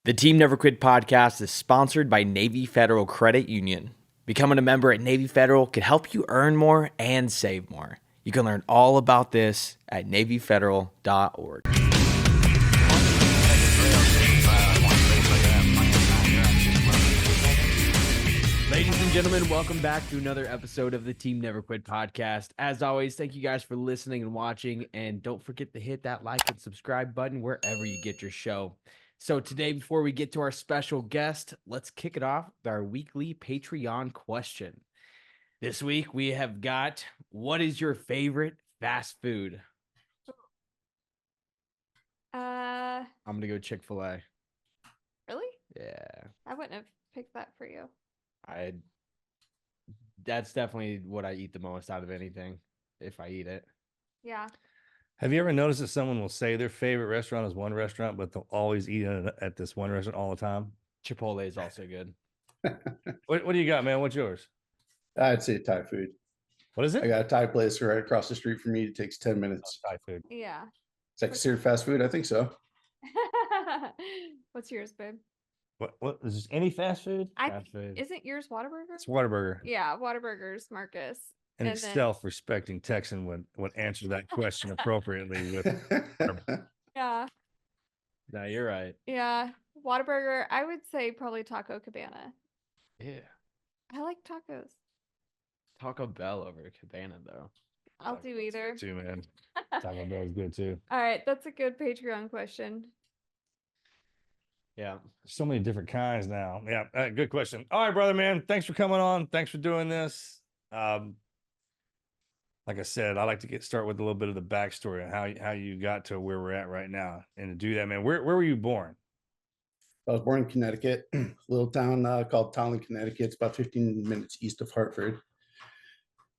The Team Never Quit podcast is sponsored by Navy Federal Credit Union. Becoming a member at Navy Federal can help you earn more and save more. You can learn all about this at NavyFederal.org. Ladies and gentlemen, welcome back to another episode of the Team Never Quit podcast. As always, thank you guys for listening and watching, and don't forget to hit that like and subscribe button wherever you get your show. So today, before we get to our special guest, let's kick it off with our weekly Patreon question. This week, we have got, what is your favorite fast food? I'm going to go Chick-fil-A. Really? Yeah. I wouldn't have picked that for you. That's definitely what I eat the most out of anything, if I eat it. Yeah. Have you ever noticed that someone will say their favorite restaurant is one restaurant, but they'll always eat at this one restaurant all the time? Chipotle is also good. What do you got, man? What's yours? I'd say Thai food. What is it? I got a Thai place right across the street from me. It takes 10 minutes. Thai food. Yeah. Is that considered fast food? I think so. What's yours, babe? What is this, any fast food? Fast food. Isn't yours Whataburger? It's Whataburger. Yeah, Whataburger's Marcus. And And a then- self-respecting Texan would answer that question appropriately with Yeah. No, you're right. Yeah. Whataburger, I would say probably Taco Cabana. Yeah. I like tacos. Taco Bell over Cabana, though. I'll do either. too, man. Taco Bell is good too. All right, that's a good Patreon question. Yeah. There's so many different kinds now. Yeah, good question. All right, brother, man. Thanks for coming on. Thanks for doing this. Like I said, I like to start with a little bit of the backstory on how you got to where we're at right now. And to do that, man, where were you born? I was born in Connecticut, a little town called Towland, Connecticut. It's about 15 minutes east of Hartford.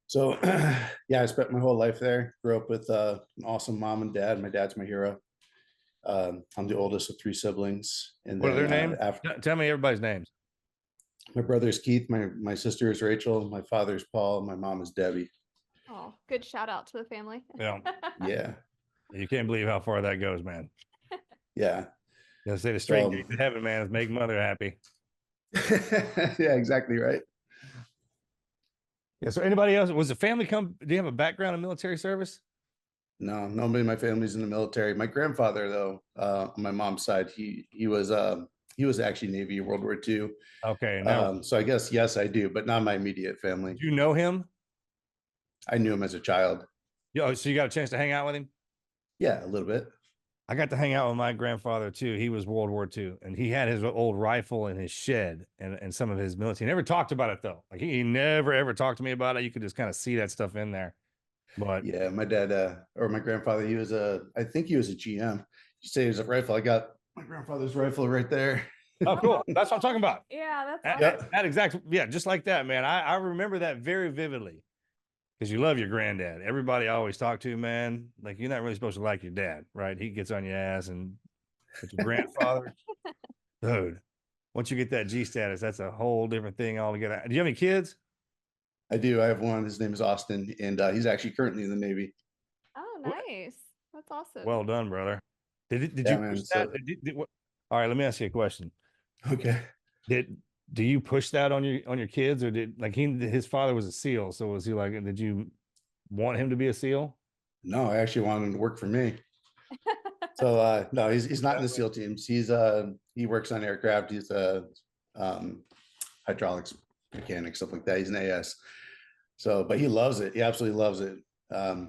So, yeah, I spent my whole life there. Grew up with an awesome mom and dad. My dad's my hero. I'm the oldest of 3 siblings. And What are their names? After Tell me everybody's names. my brother's Keith, my sister is Rachel, my father's Paul, my mom is Debbie. Oh, good shout out to the family. Yeah. Yeah, You can't believe how far that goes, man. yeah. You say the straight So- gate to heaven, man, is make mother happy. Yeah, exactly right. Yeah. So anybody else? Was the family do you have a background in military service? No, nobody in my family's in the military. My grandfather, though, on my mom's side, he was actually Navy World War II. Okay. Now, So I guess yes, I do, but not my immediate family. do you know him? I knew him as a child. Yeah. So you got a chance to hang out with him? Yeah, a little bit. I got to hang out with my grandfather too. He was World War II, and he had his old rifle in his shed and some of his military. He never talked about it though. Like he never ever talked to me about it. You could just kind of see that stuff in there. But Yeah, my dad or my grandfather, I think he was a GM. You say he was a rifle. I got my grandfather's rifle right there. oh, cool. That's what I'm talking about. Yeah, that's That, awesome. that exact, yeah, just like that, man. I remember that very vividly because you love your granddad. Everybody I always talk to, man, like you're not really supposed to like your dad, right? He gets on your ass, and but your grandfather, dude, once you get that G status, that's a whole different thing altogether. Do you have any kids? I do. I have one. His name is Austin, and he's actually currently in the Navy. Oh, nice. That's awesome. Well done, brother. Did Yeah, you man, push that? All right, let me ask you a question. Okay. Do you push that on your kids, or did like his father was a SEAL, so was he like, did you want him to be a SEAL? No, I actually wanted him to work for me. So no, he's not in the SEAL teams. He works on aircraft. He's a hydraulics mechanic, stuff like that. He's an AS. So, but he loves it. He absolutely loves it. I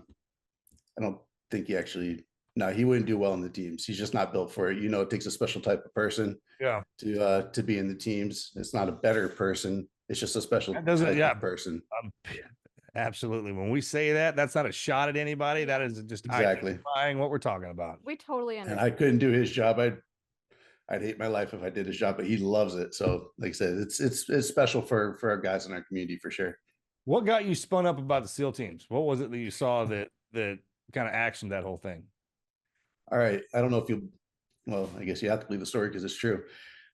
don't think he wouldn't do well in the teams. He's just not built for it. It takes a special type of person Yeah. to be in the teams. It's not a better person. It's just a special That doesn't- type yeah. of person. Absolutely. When we say that, that's not a shot at anybody. That is just Exactly. identifying what we're talking about. We totally And understand. I couldn't do his job. I'd hate my life if I did his job, but he loves it. So like I said, it's special for our guys in our community for sure. What got you spun up about the SEAL teams? What was it that you saw that kind of actioned that whole thing? All right. I don't know if I guess you have to believe the story because it's true.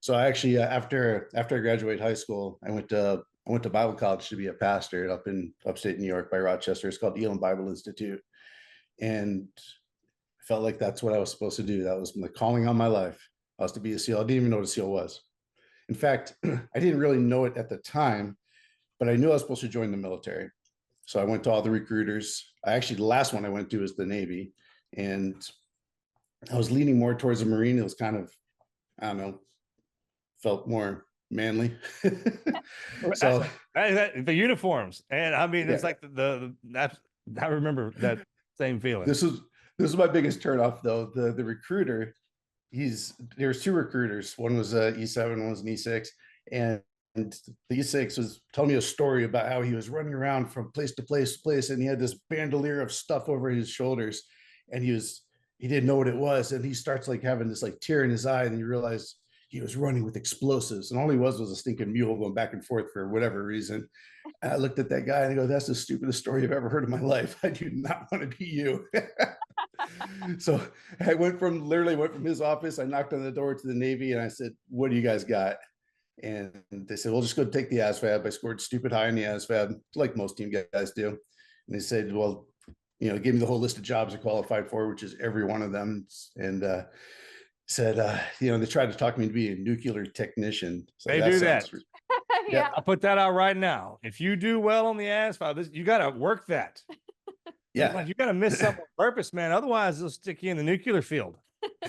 So I actually, after I graduated high school, I went to Bible college to be a pastor up in upstate New York by Rochester. It's called Elam Bible Institute. And I felt like that's what I was supposed to do. That was the calling on my life. I was to be a SEAL. I didn't even know what a SEAL was. In fact, I didn't really know it at the time, but I knew I was supposed to join the military. So I went to all the recruiters. The last one I went to was the Navy, and I was leaning more towards the Marine. It was kind of, I don't know, felt more manly. So the uniforms, and I mean, it's Yeah. like I remember that same feeling. This was my biggest turnoff, though. The recruiter, there's two recruiters. One was E7, one was an E6, and the E6 was telling me a story about how he was running around from place to place, and he had this bandolier of stuff over his shoulders, and he didn't know what it was, and he starts like having this like tear in his eye, and you realize he was running with explosives, and all he was a stinking mule going back and forth for whatever reason. And I looked at that guy and I go, "That's the stupidest story I've ever heard in my life. I do not want to be you." So I literally went from his office. I knocked on the door to the Navy and I said, "What do you guys got?" And they said, "Well, just go take the ASVAB." I scored stupid high in the ASVAB, like most team guys do. And they said, "Well, give me the whole list of jobs I qualified for," which is every one of them. And said, they tried to talk me to be a nuclear technician. So They do that. Yeah. I'll put that out right now. If you do well on the ASVAB, you got to work that. Yeah. You got to miss something on purpose, man. Otherwise, they'll stick you in the nuclear field.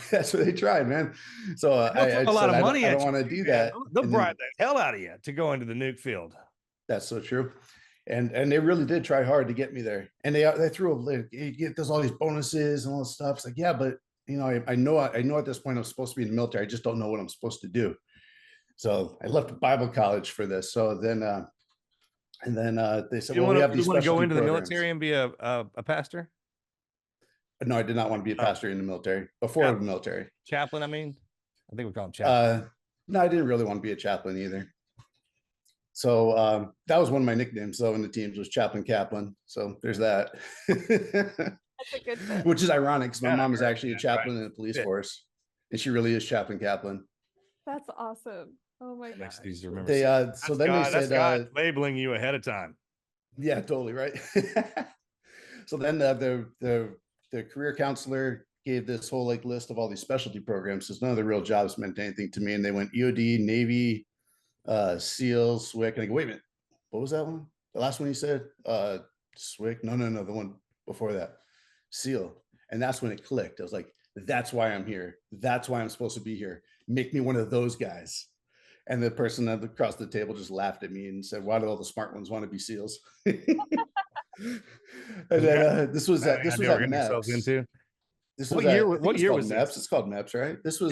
That's what they tried, man. So They'll throw a lot of money I at don't want to do that. They'll And then- bribe the hell out of you to go into the nuke field. That's so true. And they really did try hard to get me there. And they threw there's all these bonuses and all this stuff. It's like, yeah, but I know at this point I'm supposed to be in the military. I just don't know what I'm supposed to do. So I left Bible college for this. So then they said, "Well, we have these." You want to go into the programs. military and be a pastor? No, I did not want to be a pastor in the military before the military. Chaplain, I mean, I think we call him chaplain. No, I didn't really want to be a chaplain either. So that was one of my nicknames, though, in the teams was Chaplain Kaplan. So there's that. That's a good fit. Which is ironic because my mom is actually a chaplain in the police Yeah. force, and she really is Chaplain Kaplan. That's awesome. Oh my god. Makes it easy to remember. They so That's then God, they that's said, God labeling you ahead of time. yeah, totally right. So then the career counselor gave this whole like list of all these specialty programs because none of the real jobs meant anything to me, and they went EOD, Navy, SEALs, SWIC, and I go, "Wait a minute, what was that one? The last one you said? SWIC? No, the one before that, SEAL." And that's when it clicked. I was like, "That's why I'm here. That's why I'm supposed to be here. Make me one of those guys." And the person across the table just laughed at me and said, "Why do all the smart ones want to be SEAls?" And then this was at MEPS. Into. This What was year? what year called was MEPS. this? It's called MEPS, right? This was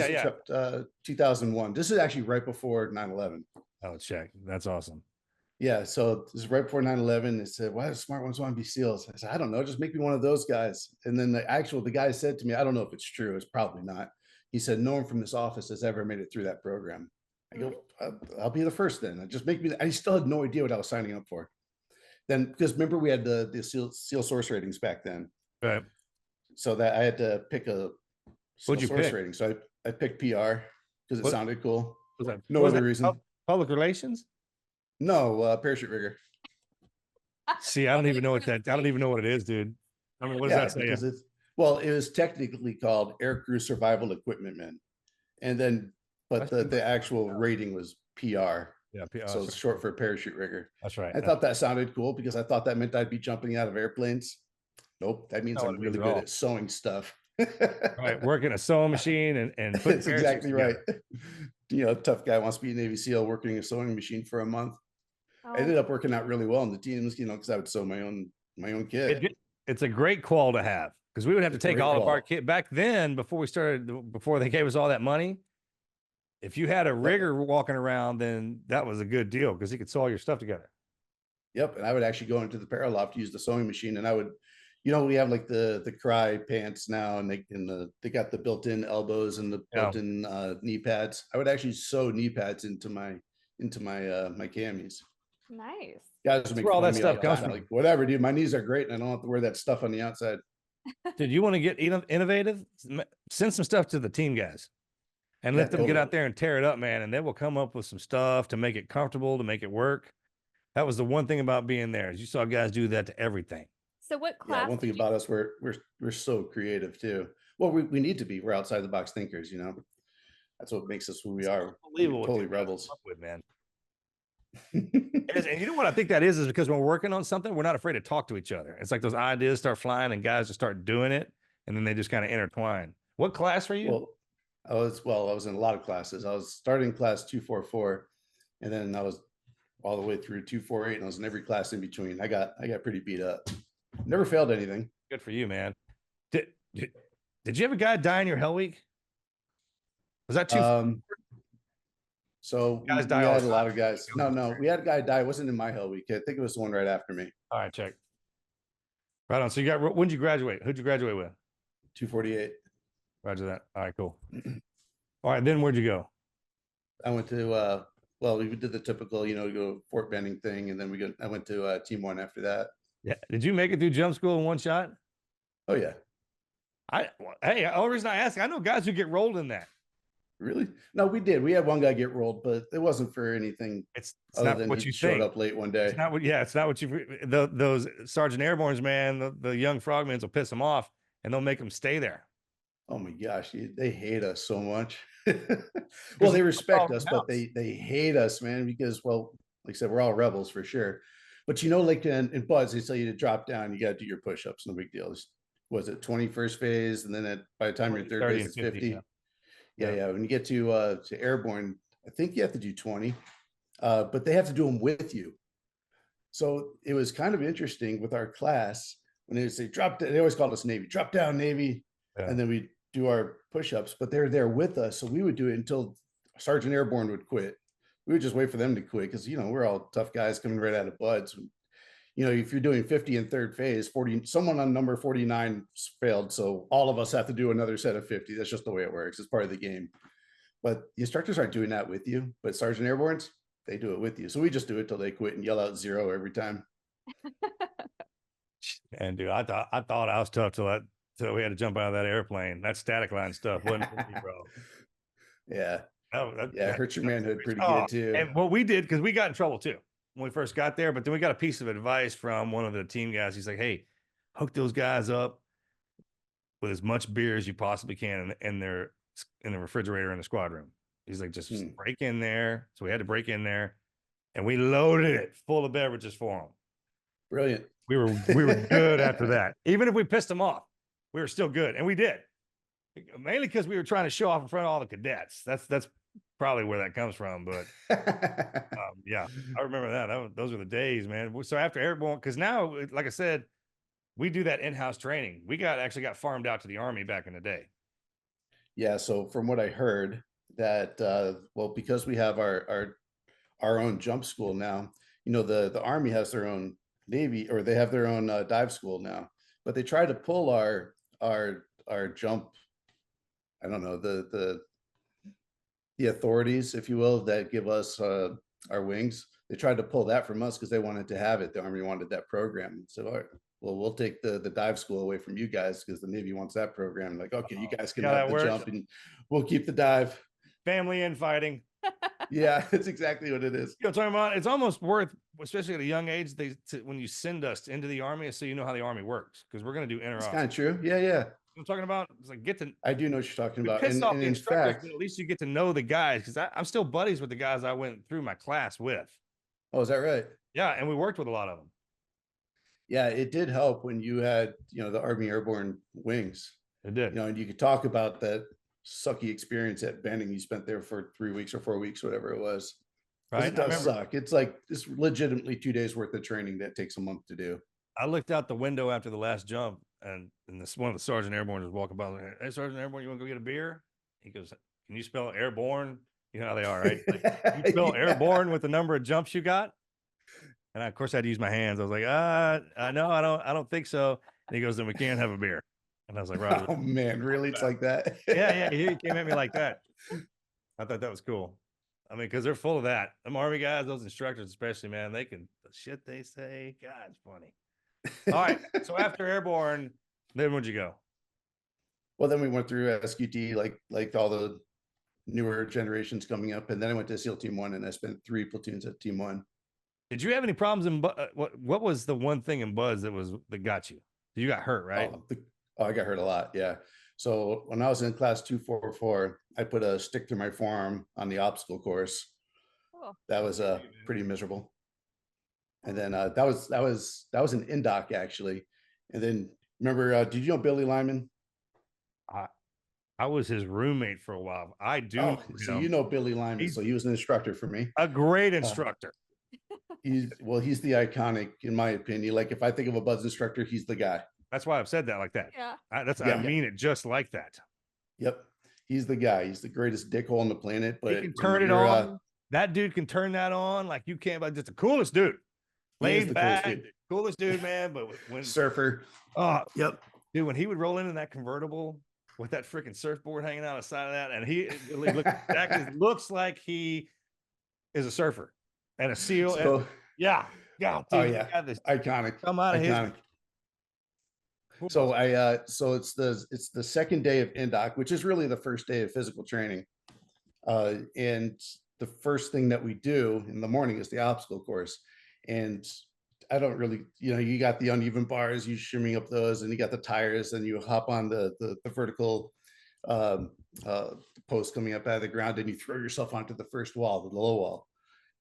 2001. This is actually right before 9/11. Oh, check. That's awesome. Yeah, so this is right before 9/11. They said, "Why do smart ones want to be SEALs?" I said, "I don't know, just make me one of those guys." And then the guy said to me, I don't know if it's true, it's probably not. He said, "No one from this office has ever made it through that program." I go, "I'll be the first then. Just make me." I still had no idea what I was signing up for. Then, because remember we had the SEAL source ratings back then. Right. So that I had to pick a SEAL What'd you source pick? rating. So I picked PR because it What- sounded cool. Was that No was other that reason. Public relations? No, parachute rigger. See, I don't even know what that. I don't even know what it is, dude. I mean, what does that say? Because it was technically called Aircrew Survival Equipment Men. And then, but the actual rating was PR. Yeah, So it's short for parachute rigger. That's right. I thought that sounded cool because I thought that meant I'd be jumping out of airplanes. Nope, that means Not what I'm it means really at good all. at sewing stuff. Right, working a sewing machine and putting That's exactly right. together. Tough guy wants to be a Navy SEAL working a sewing machine for a month. Oh, I ended up working out really well in the teams, because I would sew my own kit. It's a great qual to have because we would have to It's a take great all of our qual. kit back then before they gave us all that money. If you had a rigger walking around, then that was a good deal because he could sew all your stuff together. Yep, and I would actually go into the paraloft, use the sewing machine, and I would, we have like the cry pants now, and they got the built-in elbows and the built-in knee pads. I would actually sew knee pads into my my camis. nice. Guys, That's where all that stuff comes from. Like, whatever, dude. My knees are great, and I don't have to wear that stuff on the outside. Did you want to get innovative? Send some stuff to the team guys and let them get out there and tear it up, man. And they will come up with some stuff to make it comfortable, to make it work. That was the one thing about being there is you saw guys do that to everything. So what class? Yeah, one thing about us, we're so creative too. Well, we need to be. We're outside the box thinkers, That's what makes us who we are. Unbelievable. We're totally rebels. With, man. And you know what I think that is because when we're working on something, we're not afraid to talk to each other. It's like those ideas start flying and guys just start doing it, and then they just kind of intertwine. What class were you? I was in a lot of classes. I was starting class 244, and then I was all the way through 248, and I was in every class in between. I got pretty beat up. Never failed anything. Good for you, man. Did you have a guy die in your Hell Week? Was that too? So we had a lot of guys. No, we had a guy die. It wasn't in my Hell Week. I think it was the one right after me. All right, check. Right on. So when did you graduate? Who'd you graduate with? 248. Roger that. All right, cool. All right, then where'd you go? I went to we did the typical, go Fort Benning thing, and then I went to Team 1 after that. Yeah. Did you make it through jump school in one shot? Oh yeah. Hey, the only reason I ask, I know guys who get rolled in that. Really? No, we did. We had one guy get rolled, but it wasn't for anything. It's other not than what he you showed think. up late one day. It's not what. Yeah, it's not what you. Those Sergeant Airborns, man, the young frogmans will piss them off, and they'll make them stay there. Oh my gosh, they hate us so much. Well, they respect us, but they hate us, man, because, well, like I said, we're all rebels for sure. But like in BUD/S, they tell you to drop down, you got to do your push-ups. No big deal. Was it 21st phase, and then by the time you're third phase, it's 50. Yeah. When you get to airborne, I think you have to do 20, but they have to do them with you. So it was kind of interesting with our class when they would say drop down. They always called us Navy, drop down Navy, and then we do our push-ups. But they're there with us, so we would do it until Sergeant Airborne would quit. We would just wait for them to quit because we're all tough guys coming right out of BUD/S. If you're doing 50 in third phase, 40, someone on number 49 failed. So all of us have to do another set of 50. That's just the way it works. It's part of the game. But the instructors aren't doing that with you. But Sergeant Airborne's, they do it with you. So we just do it till they quit and yell out 0 every time. And dude, I thought I was tough till we had to jump out of that airplane. That static line stuff wasn't for me, bro. Yeah. That hurts your manhood pretty good too. And what we did, because we got in trouble too when we first got there, but then we got a piece of advice from one of the team guys. He's like, hey, hook those guys up with as much beer as you possibly can in the refrigerator in the squad room. He's like, just break in there. So we had to break in there, and we loaded it full of beverages for them. Brilliant. We were good after that. Even if we pissed them off, we were still good, and we did. Mainly because we were trying to show off in front of all the cadets. That's probably where that comes from. But yeah, I remember that. Those were the days, man. So after airborne, because now, like I said, we do that in-house training. We actually got farmed out to the Army back in the day. Yeah. So from what I heard, that because we have our own jump school now, the Army has their own Navy, or they have their own dive school now, but they try to pull our jump. I don't know, the authorities, if you will, that give us our wings. They tried to pull that from us because they wanted to have it. The Army wanted that program. So, all right, well, we'll take the dive school away from you guys because the Navy wants that program. Like, okay, you guys can have the jump and we'll keep the dive. Family infighting. Yeah, it's exactly what it is. Talking about, it's almost worth, especially at a young age, when you send us into the Army, so you know how the Army works, because we're going to do inter-op. It's kind of true. Yeah. I'm talking about, it's like I do know what you're talking about. And in fact, at least you get to know the guys, because I'm still buddies with the guys I went through my class with. Oh, is that right? Yeah, and we worked with a lot of them. Yeah, it did help when you had the Army Airborne wings. It did. And you could talk about that sucky experience at Benning. You spent there for 3 weeks or 4 weeks, whatever it was. Right? It does suck. It's like it's legitimately 2 days worth of training that takes a month to do. I looked out the window after the last jump, and one of the Sergeant Airborne was walking by. Like, hey, Sergeant Airborne, you want to go get a beer? He goes, can you spell airborne? You know how they are, right? Like, you spell airborne with the number of jumps you got? And of course I had to use my hands. I was like, no, I don't think so. And he goes, then we can't have a beer. And I was like, right. Oh man, really? It's like that? Yeah. He came at me like that. I thought that was cool. I mean, because they're full of that. Them Army guys, those instructors especially, man, the shit they say, God, it's funny. All right. So after airborne, then where'd you go? Well, then we went through SQT, like all the newer generations coming up. And then I went to SEAL Team 1, and I spent 3 platoons at Team 1. Did you have any problems in what was the one thing in BUD/S that got you? You got hurt, right? I got hurt a lot. Yeah. So when I was in class 244, I put a stick through my forearm on the obstacle course. Cool. That was pretty miserable. And then that was an indoc actually. And then remember, did you know Billy Lyman? I was his roommate for a while. I do. Oh, so you know Billy Lyman. So he was an instructor for me. A great instructor. He's the iconic, in my opinion. Like if I think of a Buds instructor, he's the guy. That's why I've said that like that. Yeah. I mean it just like that. Yep. He's the guy. He's the greatest dickhole on the planet. But he can turn it on. That dude can turn that on like you can't. But just the coolest dude. Laid back, coolest dude, man. But when surfer. Oh, yep. Dude, when he would roll into that convertible with that freaking surfboard hanging out the side of that, and he looks like he is a surfer and a SEAL. So, and, yeah. Dude, oh yeah. Iconic. Come out of iconic. His. So so it's the second day of indoc, which is really the first day of physical training. And the first thing that we do in the morning is the obstacle course. And I don't really, you got the uneven bars, you shimming up those, and you got the tires, and you hop on the vertical post coming up out of the ground, and you throw yourself onto the first wall, the low wall.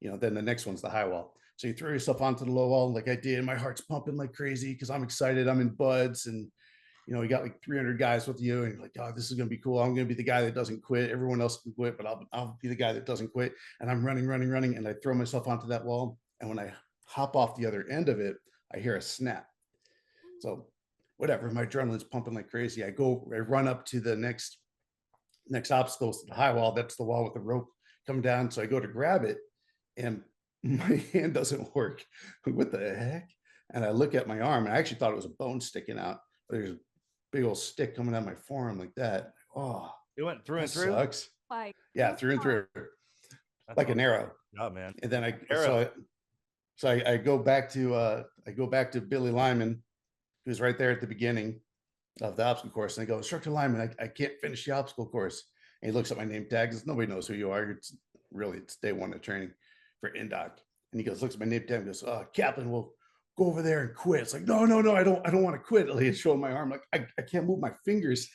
Then the next one's the high wall. So you throw yourself onto the low wall like I did, and my heart's pumping like crazy because I'm excited. I'm in Buds, and you got like 300 guys with you, and you're like, oh, this is gonna be cool. I'm gonna be the guy that doesn't quit. Everyone else can quit, but I'll be the guy that doesn't quit. And I'm running, and I throw myself onto that wall. And when I hop off the other end of it, I hear a snap. So whatever, my adrenaline's pumping like crazy. I run up to the next obstacle, the high wall. That's the wall with the rope coming down. So I go to grab it, and my hand doesn't work. What the heck? And I look at my arm, and I actually thought it was a bone sticking out. But there's a big old stick coming out my forearm like that. Oh, it went through and through. Sucks. Like, yeah, through and through. That's like an arrow. Oh man. And then I go back to Billy Lyman, who's right there at the beginning of the obstacle course. And I go, Instructor Lyman, I can't finish the obstacle course. And he looks at my name tag. Says, nobody knows who you are. It's day one of training for indoc. And he looks at my name tag and goes, Kaplan, we'll go over there and quit. It's like, no, I don't want to quit. Like, showing my arm, like I can't move my fingers.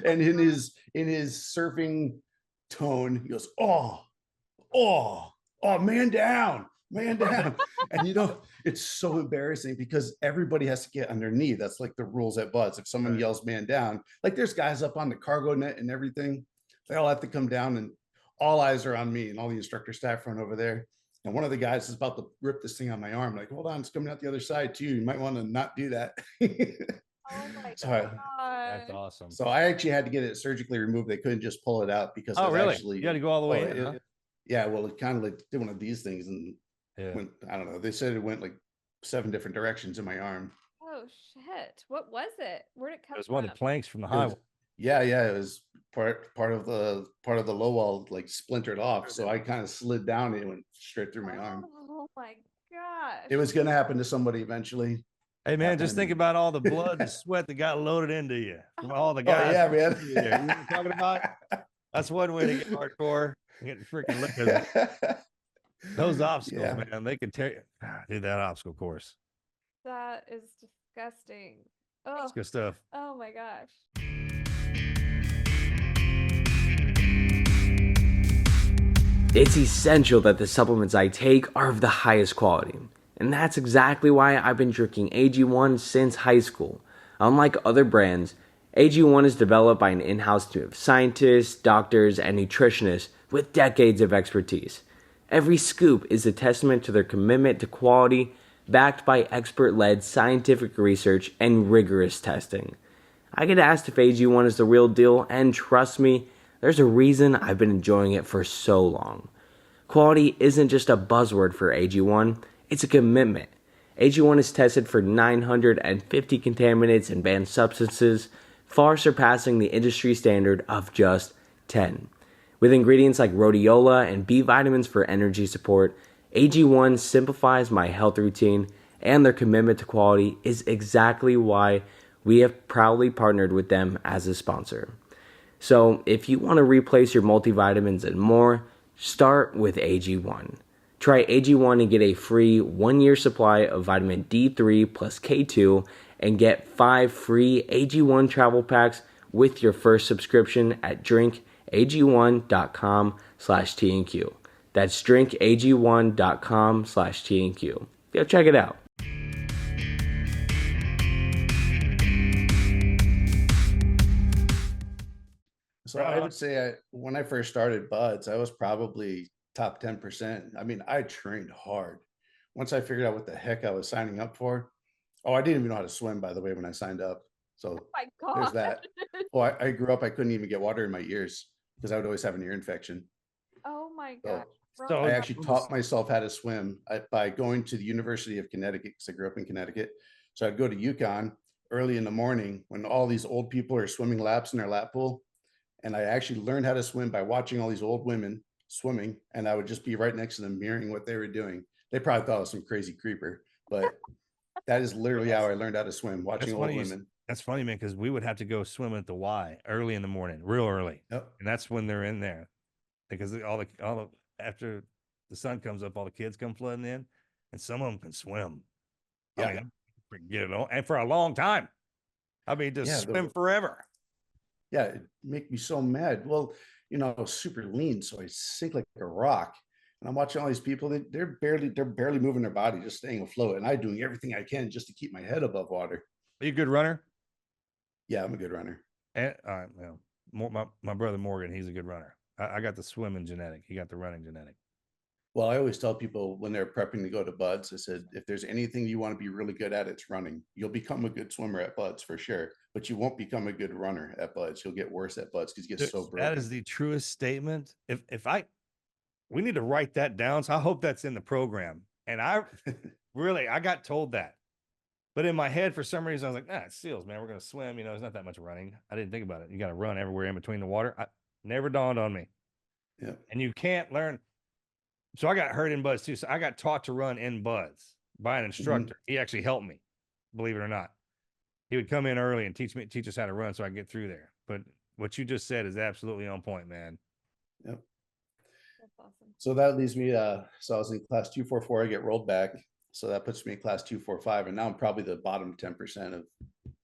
And in his surfing tone, he goes, oh, man down. And it's so embarrassing because everybody has to get underneath. That's like the rules at Buds. If someone yells man down, like there's guys up on the cargo net and everything, they all have to come down, and all eyes are on me, and all the instructor staff run over there. And one of the guys is about to rip this thing on my arm. Like, hold on, it's coming out the other side too. You might want to not do that. Oh my God. That's awesome. So I actually had to get it surgically removed. They couldn't just pull it out because you had to go all the way in, huh? Yeah, well, it kind of like did one of these things, and went, I don't know. They said it went like 7 different directions in my arm. Oh shit! What was it? Where'd it come from? It was one of the planks from the highway. Yeah, it was part of the low wall, like splintered off. So I kind of slid down and it went straight through my arm. Oh my gosh! It was gonna happen to somebody eventually. Hey man, just think about all the blood and sweat that got loaded into you from all the guys. Oh, yeah, man. You know what I'm talking about? That's one way to get hardcore. Get freaking look at it. Those obstacles, man, they can tear you. Dude, that obstacle course. That is disgusting. Oh, that's good stuff. Oh my gosh. It's essential that the supplements I take are of the highest quality. And that's exactly why I've been drinking AG1 since high school. Unlike other brands, AG1 is developed by an in-house team of scientists, doctors, and nutritionists with decades of expertise. Every scoop is a testament to their commitment to quality, backed by expert-led scientific research and rigorous testing. I get asked if AG1 is the real deal, and trust me, there's a reason I've been enjoying it for so long. Quality isn't just a buzzword for AG1, it's a commitment. AG1 is tested for 950 contaminants and banned substances, far surpassing the industry standard of just 10. With ingredients like rhodiola and B vitamins for energy support, AG1 simplifies my health routine, and their commitment to quality is exactly why we have proudly partnered with them as a sponsor. So if you want to replace your multivitamins and more, start with AG1. Try AG1 and get a free 1-year supply of vitamin D3 plus K2 and get 5 free AG1 travel packs with your first subscription at drinkag1.com/TNQ. That's drinkag1.com/TNQ. Go check it out. So I would say when I first started buds, I was probably top 10%. I mean, I trained hard. Once I figured out what the heck I was signing up for. Oh, I didn't even know how to swim, by the way, when I signed up. So Oh my there's God. that. Well, I grew up, I couldn't even get water in my ears because I would always have an ear infection. Oh my So God. So I actually taught myself how to swim by going to the University of Connecticut because I grew up in Connecticut. So I'd go to Yukon early in the morning when all these old people are swimming laps in their lap pool. And I actually learned how to swim by watching all these old women swimming. And I would just be right next to them mirroring what they were doing. They probably thought I was some crazy creeper, but that is literally how I learned how to swim, watching old women. That's funny, man, because we would have to go swimming at the Y early in the morning, real early. Yep. And that's when they're in there. Because all the after the sun comes up, all the kids come flooding in, and some of them can swim. Yeah. I mean, forget it all. And for a long time. I mean, just swim forever. Yeah, it make me so mad. Well, you know, I was super lean, so I sink like a rock. And I'm watching all these people, they're barely moving their body, just staying afloat. And I'm doing everything I can just to keep my head above water. Are you a good runner? Yeah, I'm a good runner. And well, my brother Morgan, he's a good runner. I got the swimming genetic. He got the running genetic. Well, I always tell people when they're prepping to go to buds, I said, if there's anything you want to be really good at, it's running. You'll become a good swimmer at buds for sure, but you won't become a good runner at buds. You'll get worse at buds because you get so broken. That is the truest statement. We need to write that down. So I hope that's in the program. And I got told that. But in my head, for some reason, I was like, it's seals, man. We're going to swim. You know, there's not that much running. I didn't think about it. You got to run everywhere in between the water. Never dawned on me. Yeah. And you can't learn. So I got hurt in buds too. So I got taught to run in buds by an instructor. He actually helped me, believe it or not. He would come in early and teach us how to run so I get through there. But what you just said is absolutely on point, man. Yep. That's awesome. So that leaves me, so I was in class 244, I get rolled back. So that puts me in class 245. And now I'm probably the bottom 10%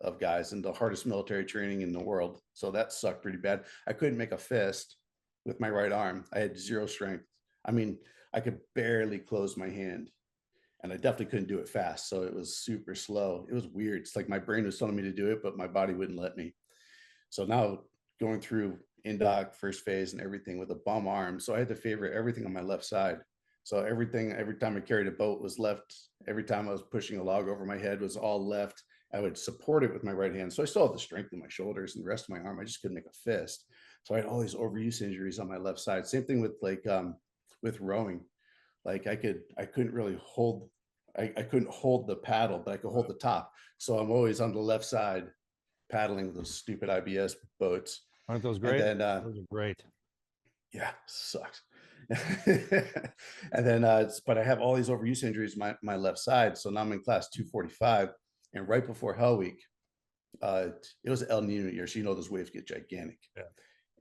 of guys in the hardest military training in the world. So that sucked pretty bad. I couldn't make a fist with my right arm. I had zero strength. I mean, I could barely close my hand and I definitely couldn't do it fast. So it was super slow. It was weird. It's like my brain was telling me to do it, but my body wouldn't let me. So now going through indoc first phase and everything with a bum arm. So I had to favor everything on my left side. So every time I carried a boat was left. Every time I was pushing a log over my head was all left. I would support it with my right hand. So I still had the strength in my shoulders and the rest of my arm. I just couldn't make a fist. So I had all these overuse injuries on my left side. Same thing with with rowing. Like I couldn't really hold, I couldn't hold the paddle, but I could hold the top. So I'm always on the left side paddling those stupid IBS boats. Aren't those great? And then, those are great. Yeah, sucks. And then, but I have all these overuse injuries my left side. So now I'm in class 245. And right before Hell Week, it was El Nino year. So, you know, those waves get gigantic. Yeah.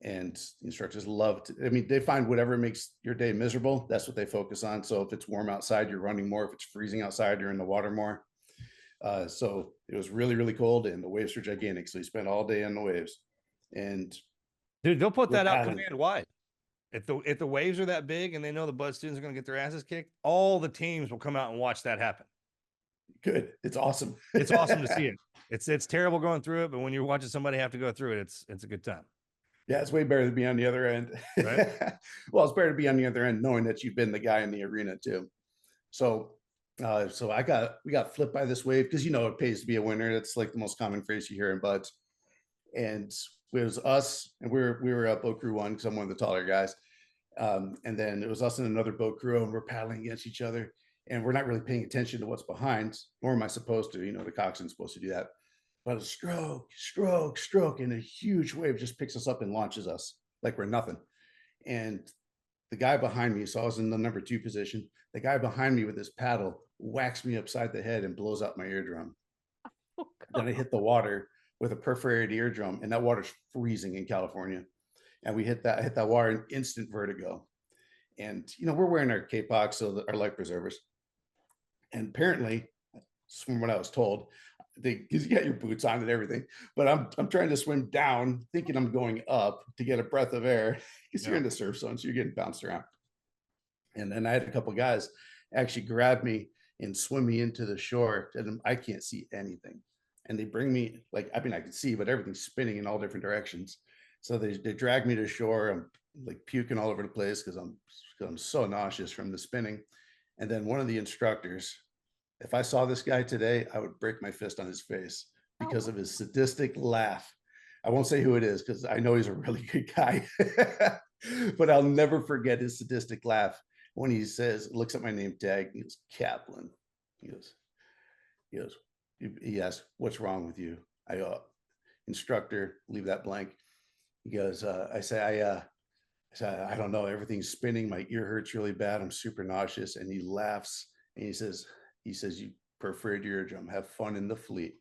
And instructors love to, I mean, they find whatever makes your day miserable. That's what they focus on. So if it's warm outside, you're running more. If it's freezing outside, you're in the water more. So it was really, really cold and the waves were gigantic. So you spent all day on the waves. And dude, they'll put that out command wide. If the waves are that big and they know the bud students are going to get their asses kicked, all the teams will come out and watch that happen. Good. It's awesome. It's awesome to see it. It's terrible going through it, but when you're watching somebody have to go through it, it's a good time. Yeah, it's way better to be on the other end. Right? Well, it's better to be on the other end knowing that you've been the guy in the arena too. So we got flipped by this wave because, you know, it pays to be a winner. That's like the most common phrase you hear in buds. And it was us, and we were at boat crew 1 because I'm one of the taller guys. And then it was us and another boat crew, and we're paddling against each other, and we're not really paying attention to what's behind, nor am I supposed to. You know, the coxswain's supposed to do that. But a stroke, and a huge wave just picks us up and launches us like we're nothing. And the guy behind me, so I was in the number 2 position. The guy behind me with his paddle whacks me upside the head and blows out my eardrum. Oh, then I hit the water with a perforated eardrum, and that water's freezing in California. And we hit that water in instant vertigo. And, you know, we're wearing our K-Pox, so our life preservers. And apparently, from what I was told, because you got your boots on and everything, but I'm trying to swim down, thinking I'm going up to get a breath of air because you're in the surf zone, so you're getting bounced around. And then I had a couple guys actually grab me and swim me into the shore, and I can't see anything. And they bring me, like, I mean, I can see, but everything's spinning in all different directions. So they drag me to shore. I'm like puking all over the place because I'm so nauseous from the spinning. And then one of the instructors, if I saw this guy today, I would break my fist on his face because of his sadistic laugh. I won't say who it is because I know he's a really good guy, but I'll never forget his sadistic laugh when he says, looks at my name tag, he goes, Kaplan. He goes, he asks, what's wrong with you? I go, instructor, leave that blank. He goes, I say, I don't know, everything's spinning. My ear hurts really bad. I'm super nauseous. And he laughs and he says, you perforated your eardrum, have fun in the fleet.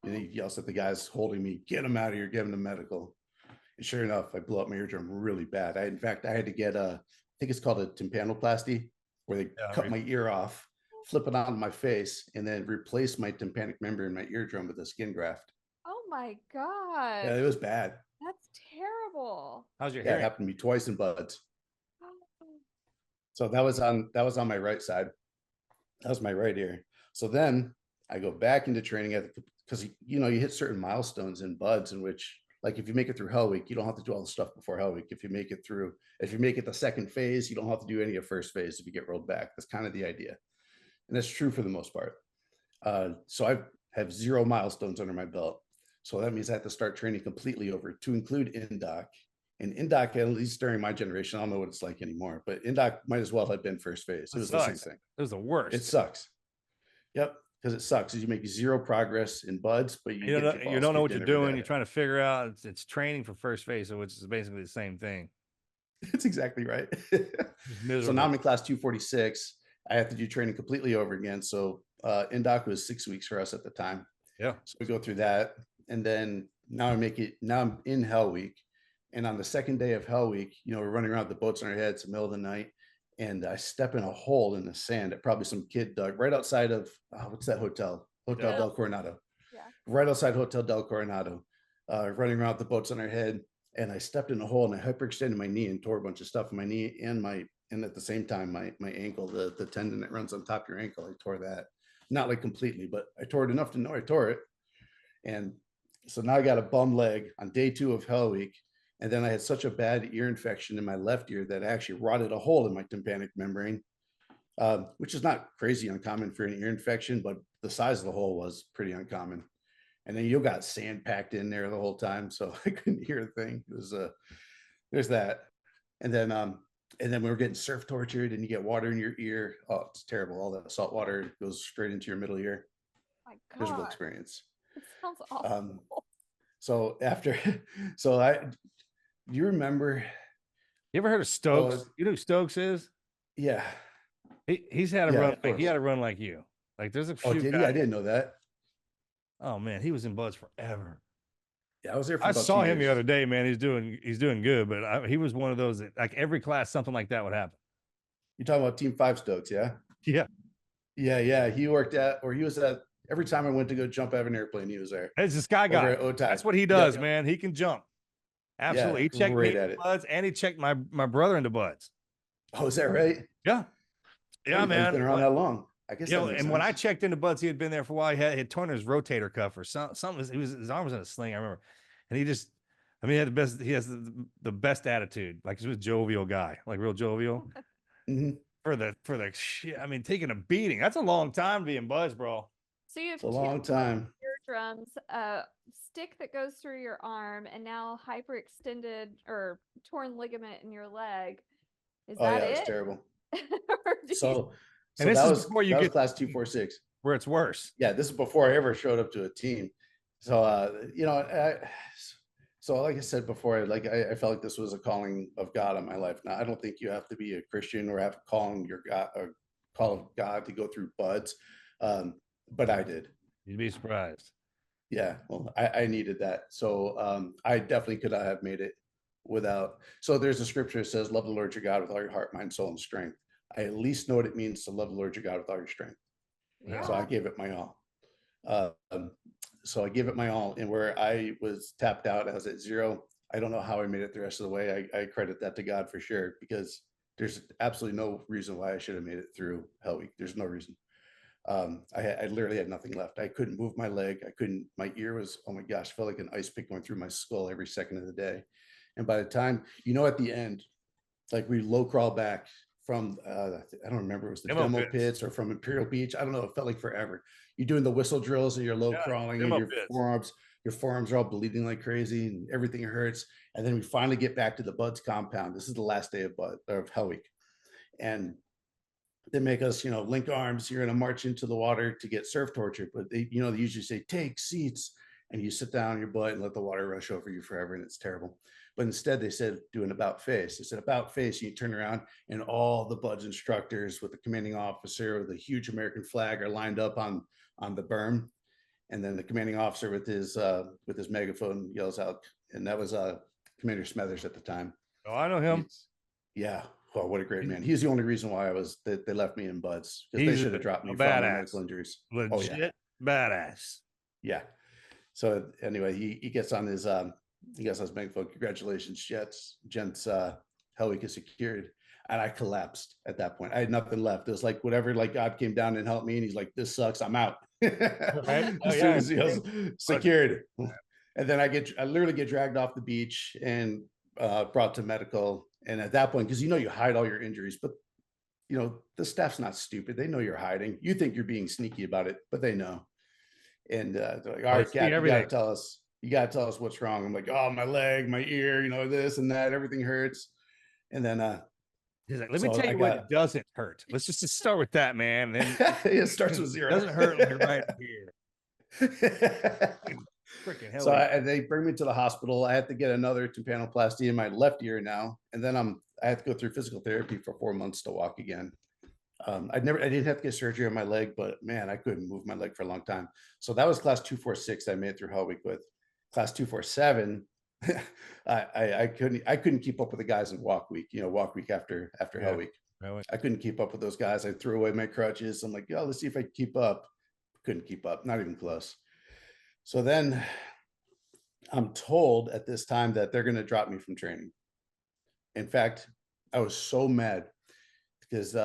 And he yells at the guys holding me, get him out of here, give him the medical. And sure enough, I blew up my eardrum really bad. In fact, I had to get I think it's called a tympanoplasty, where they cut my ear off, flip it onto my face, and then replace my tympanic membrane in my eardrum with a skin graft. Oh my God. Yeah, it was bad. That's terrible. How's your Yeah, hair? it happened to me twice in buds. So that was on my right side. That was my right ear. So then I go back into training because you hit certain milestones in buds in which, like, if you make it through Hell Week, you don't have to do all the stuff before Hell Week. If you make it the second phase, you don't have to do any of first phase if you get rolled back. That's kind of the idea. And that's true for the most part. So I have 0 milestones under my belt. So that means I have to start training completely over to include INDOC. And INDOC, at least during my generation, I don't know what it's like anymore, but INDOC might as well have been first phase. It was the same thing. It was the worst. It sucks. Yep. Because it sucks. You make 0 progress in buds, but you don't know what you're doing. You're trying to figure out. It's training for first phase, which is basically the same thing. That's exactly right. So now I'm in class 246. I have to do training completely over again. So INDOC was 6 weeks for us at the time. Yeah. So we go through that. And then now I'm in Hell Week. And on the second day of Hell Week, we're running around with the boats on our heads in the middle of the night. And I step in a hole in the sand that probably some kid dug right outside of, what's that hotel? Hotel Del Coronado. Yeah. Right outside Hotel Del Coronado, running around with the boats on our head. And I stepped in a hole and I hyperextended my knee and tore a bunch of stuff in my knee and at the same time, my ankle, the tendon that runs on top of your ankle, I tore that. Not like completely, but I tore it enough to know I tore it. And so now I got a bum leg on day 2 of Hell Week. And then I had such a bad ear infection in my left ear that I actually rotted a hole in my tympanic membrane, which is not crazy uncommon for an ear infection, but the size of the hole was pretty uncommon. And then you got sand packed in there the whole time, so I couldn't hear a thing. It was there's that. And then we were getting surf tortured, and you get water in your ear. Oh, it's terrible. All that salt water goes straight into your middle ear. My God. Miserable experience. It sounds awful. Do you remember? You ever heard of Stokes? You know who Stokes is? Yeah. He's had a run. He had a run like you. Like there's a few. Oh, did he? I didn't know that. Oh man, he was in buds forever. Yeah, I was there. I saw him the other day, man. He's doing good, but he was one of those that, like, every class something like that would happen. You're talking about Team 5 Stokes, yeah? Yeah. Yeah. He was at every time I went to go jump out of an airplane, he was there. It's a sky guy. That's what he does, man. He can jump. Absolutely. He checked me into buds, and he checked my brother into buds. Oh, is that right? Yeah. Yeah, man. He's been around that long. I guess. And when I checked into buds, he had been there for a while. He had torn his rotator cuff or something. His arm was in a sling, I remember. And he has the best attitude. Like, he was a jovial guy, like real jovial. Mm-hmm. For the shit. I mean, taking a beating. That's a long time to be in buds, bro. So you have a long time. Eardrums, stick that goes through your arm, and now hyperextended or torn ligament in your leg. Is that it? It's terrible. So this is before you get class 246, where it's worse. Yeah, this is before I ever showed up to a team. So so like I said before, I felt like this was a calling of God on my life. Now, I don't think you have to be a Christian or have a call of God to go through buds, but I did. You'd be surprised. Yeah, well, I needed that. So I definitely could not have made it without. So there's a scripture that says, love the Lord your God with all your heart, mind, soul, and strength. I at least know what it means to love the Lord your God with all your strength. Yeah. So I gave it my all. So I gave it my all, and where I was tapped out, I was at 0. I don't know how I made it the rest of the way. I credit that to God for sure, because there's absolutely no reason why I should have made it through Hell Week. There's no reason. I literally had nothing left. I couldn't move my leg. I couldn't, my ear was, oh my gosh, felt like an ice pick going through my skull every second of the day. And by the time, at the end, like we low crawl back from, I don't remember, it was the demo pits or from Imperial Beach. I don't know. It felt like forever. You're doing the whistle drills and you're low crawling and your forearms are all bleeding like crazy and everything hurts. And then we finally get back to the Buds compound. This is the last day of Hell Week. And they make us, link arms. You're going to march into the water to get surf torture. But they usually say, take seats. And you sit down on your butt and let the water rush over you forever. And it's terrible. But instead, they said, do an about face. They said, about face. And you turn around and all the Buds instructors with the commanding officer with a huge American flag are lined up on the berm. And then the commanding officer with his megaphone yells out. And that was Commander Smethers at the time. Oh, I know him. Yeah. Oh, what a great man. He's the only reason why they left me in Buds, because they should have dropped me for all my medical injuries. Legit badass. Yeah. So anyway, he gets on his megaphone. Congratulations, gents. Hell Week is secured. And I collapsed at that point. I had nothing left. It was like whatever, like God came down and helped me, and he's like, this sucks, I'm out. Right? As soon as he was secured. And then I literally get dragged off the beach and brought to medical. And at that point, because you hide all your injuries, but the staff's not stupid. They know you're hiding. You think you're being sneaky about it, but they know. And they're like, all right, Cap, you gotta tell us. You gotta tell us what's wrong. I'm like, oh, my leg, my ear, this and that, everything hurts. And then he's like, let me tell you what doesn't hurt. Let's just start with that, man. Then it starts with 0. It doesn't hurt when you're right here. Freaking hell. So they bring me to the hospital. I had to get another tympanoplasty in my left ear now. And then I had to go through physical therapy for 4 months to walk again. I didn't have to get surgery on my leg, but man, I couldn't move my leg for a long time. So that was class 246 I made it through Hell Week with. Class 247, I couldn't keep up with the guys in walk week, walk week after Hell Week. I couldn't keep up with those guys. I threw away my crutches. I'm like, let's see if I can keep up. Couldn't keep up, not even close. So then I'm told at this time that they're going to drop me from training. In fact, I was so mad because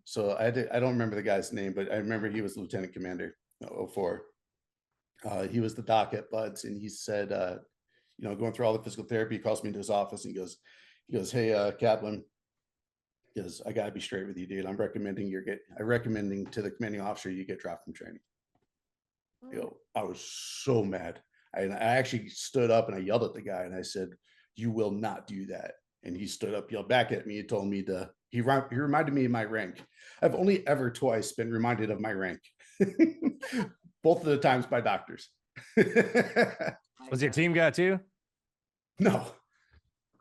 so I don't remember the guy's name, but I remember he was Lieutenant Commander 04. He was the doc at Buds, and he said, going through all the physical therapy, he calls me into his office and he goes, hey, Kaplan, because I gotta be straight with you, dude. I'm recommending to the commanding officer you get dropped from training. I was so mad. I actually stood up and I yelled at the guy and I said, you will not do that. And he stood up, yelled back at me, and told me he reminded me of my rank. I've only ever twice been reminded of my rank. Both of the times by doctors. Was he a team guy too? No,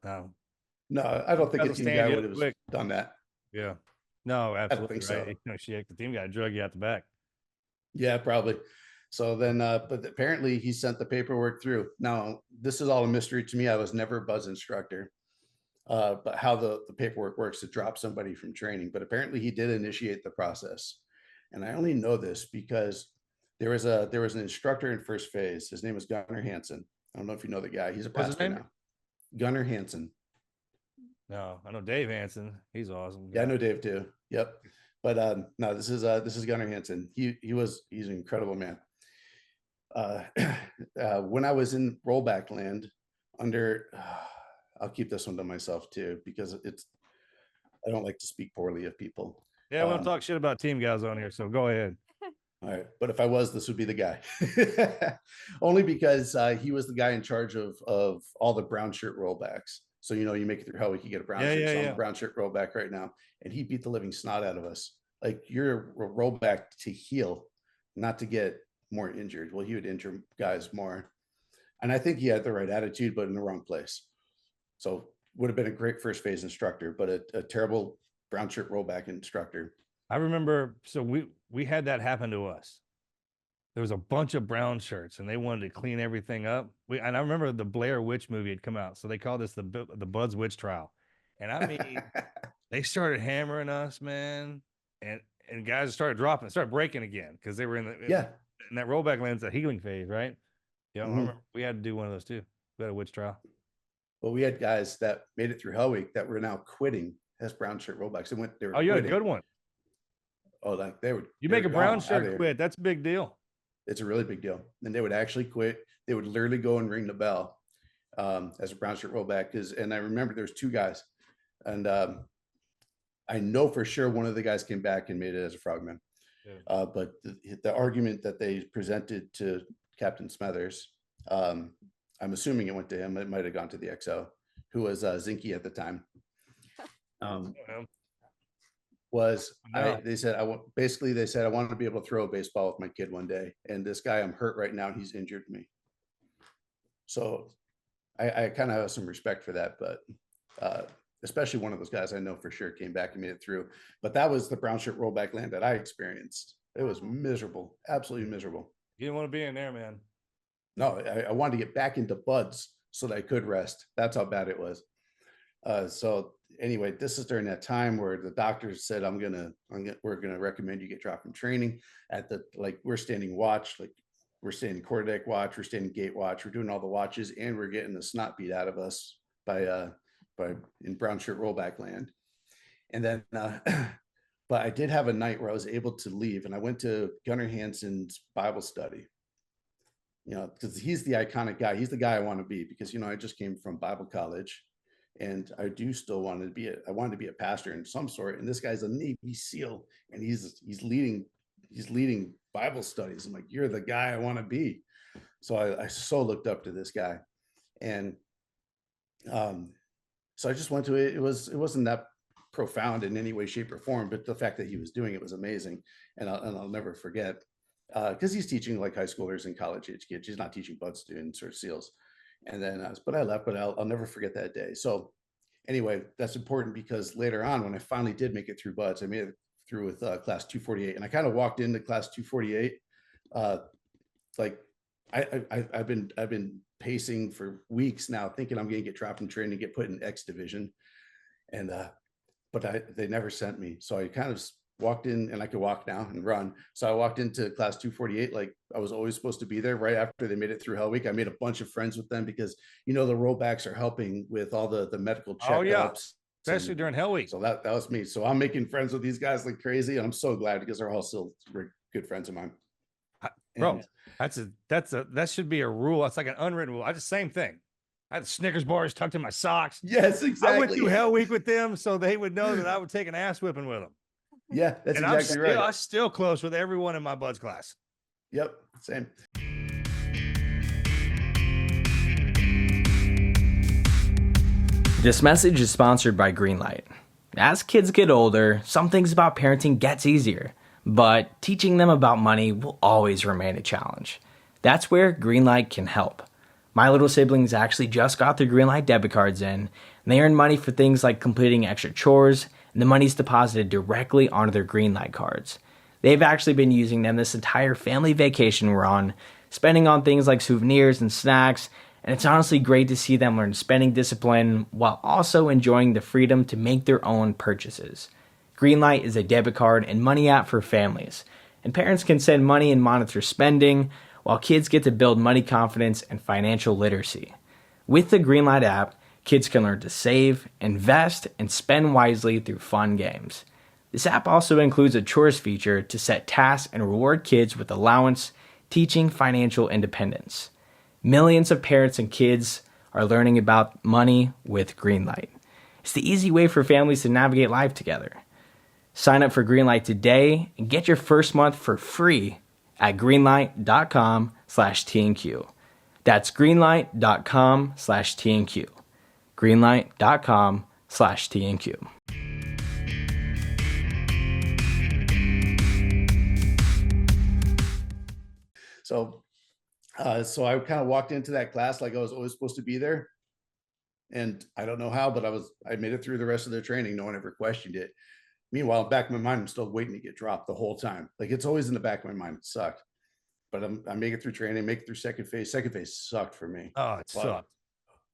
I don't think a team guy would have done that. Yeah, no, absolutely. I don't think so. The team guy drug you out the back. Yeah, probably. So then, but apparently he sent the paperwork through. Now, this is all a mystery to me. I was never a Buzz instructor, but how the paperwork works to drop somebody from training. But apparently he did initiate the process. And I only know this because there was an instructor in first phase. His name was Gunnar Hansen. I don't know if you know the guy. He's a pastor now. Gunnar Hansen. No, I know Dave Hansen. He's awesome. Yeah, I know Dave too. Yep. But no, this is Gunnar Hansen. He's an incredible man. When I was in rollback land under, I'll keep this one to myself too, because I don't like to speak poorly of people. Yeah, we don't talk shit about team guys on here, so go ahead. All right. But if I was, this would be the guy. Only because he was the guy in charge of all the brown shirt rollbacks. So, you make it through Hell Week, you get a brown shirt. So I'm a brown shirt rollback right now. And he beat the living snot out of us. Like, you're a rollback to heal, not to get more injured. Well, he would injure guys more. And I think he had the right attitude, but in the wrong place. So would have been a great first phase instructor, but a terrible brown shirt rollback instructor. I remember, so we had that happen to us. There was a bunch of brown shirts and they wanted to clean everything up. And I remember the Blair Witch movie had come out. So they called this the Bud's Witch Trial. And I mean, they started hammering us, man. And guys started breaking again because they were in the And that rollback land's a healing phase, right? Yeah, I Mhm. remember we had to do one of those too. We had a witch trial. Well, we had guys that made it through Hell Week that were now quitting as brown shirt rollbacks. They were Oh, you had a quitting. good one. Oh, like they You they make were a brown gone, outta shirt there. quit. That's a big deal. It's a really big deal. And they would actually quit. They would literally go and ring the bell as a brown shirt rollback. And I remember there's 2 guys, and I know for sure one of the guys came back and made it as a frogman. Yeah. But the argument that they presented to Captain Smethers, I'm assuming it went to him. It might have gone to the XO, who was Zinky at the time. Was they said they said I wanted to be able to throw a baseball with my kid one day, and this guy, I'm hurt right now, and he's injured me. So I kind of have some respect for that, but especially one of those guys I know for sure came back and made it through. But that was the brown shirt rollback land that I experienced. It was miserable, absolutely miserable. You didn't want to be in there, man. No, I wanted to get back into buds so that I could rest. That's how bad it was. So anyway, this is during that time where the doctor said, we're gonna recommend you get dropped from training at the, like, we're standing watch, like we're standing quarterdeck watch, we're standing gate watch, we're doing all the watches, and we're getting the snot beat out of us by in brown shirt rollback land. And then but I did have a night where I was able to leave, and I went to Gunnar Hansen's Bible study. You know, because he's the iconic guy. He's the guy I want to be, because, you know, I just came from Bible college, and I do still want to be I wanted to be a pastor in some sort. And this guy's a Navy SEAL, and he's leading Bible studies. I'm like, you're the guy I want to be. So I so looked up to this guy, and so I just went to it. It wasn't that profound in any way, shape, or form, but the fact that he was doing it was amazing, and I'll never forget, because he's teaching like high schoolers and college age kids. He's not teaching bud students or SEALs. And then, but I left, but I'll never forget that day. So anyway, that's important, because later on, when I finally did make it through buds, I made it through with class 248, and I kind of walked into class 248 like I've been pacing for weeks now, thinking I'm going to get dropped from training, get put in X division, and but they never sent me. So I kind of walked in, and I could walk now and run. So I walked into class 248 like I was always supposed to be there. Right after they made it through Hell Week, I made a bunch of friends with them, because, you know, the rollbacks are helping with all the medical checkups. Oh, yeah. Especially during Hell Week. So that was me. So I'm making friends with these guys like crazy, and I'm so glad, because they're all still good friends of mine. Bro, that should be a rule. That's like an unwritten rule. I did the same thing. I had the Snickers bars tucked in my socks. Yes, exactly. I went through Hell Week with them, so they would know that I would take an ass whipping with them. Yeah, that's and exactly right. I'm still close with everyone in my buds class. Yep, same. This message is sponsored by Greenlight. As kids get older, some things about parenting gets easier, but teaching them about money will always remain a challenge. That's where Greenlight can help. My little siblings actually just got their Greenlight debit cards in, and they earn money for things like completing extra chores, and the money's deposited directly onto their Greenlight cards. They've actually been using them this entire family vacation we're on, spending on things like souvenirs and snacks, and it's honestly great to see them learn spending discipline while also enjoying the freedom to make their own purchases. Greenlight is a debit card and money app for families, and parents can send money and monitor spending, while kids get to build money confidence and financial literacy. With the Greenlight app, kids can learn to save, invest, and spend wisely through fun games. This app also includes a chores feature to set tasks and reward kids with allowance, teaching financial independence. Millions of parents and kids are learning about money with Greenlight. It's the easy way for families to navigate life together. Sign up for Greenlight today and get your first month for free at greenlight.com/TNQ. That's greenlight.com/TNQ. greenlight.com/TNQ. So I kind of walked into that class like I was always supposed to be there. And I don't know how, but I made it through the rest of their training. No one ever questioned it. Meanwhile, back in my mind, I'm still waiting to get dropped the whole time. Like, it's always in the back of my mind. It sucked. But I make it through training, make it through second phase. Second phase sucked for me. Oh, it sucked.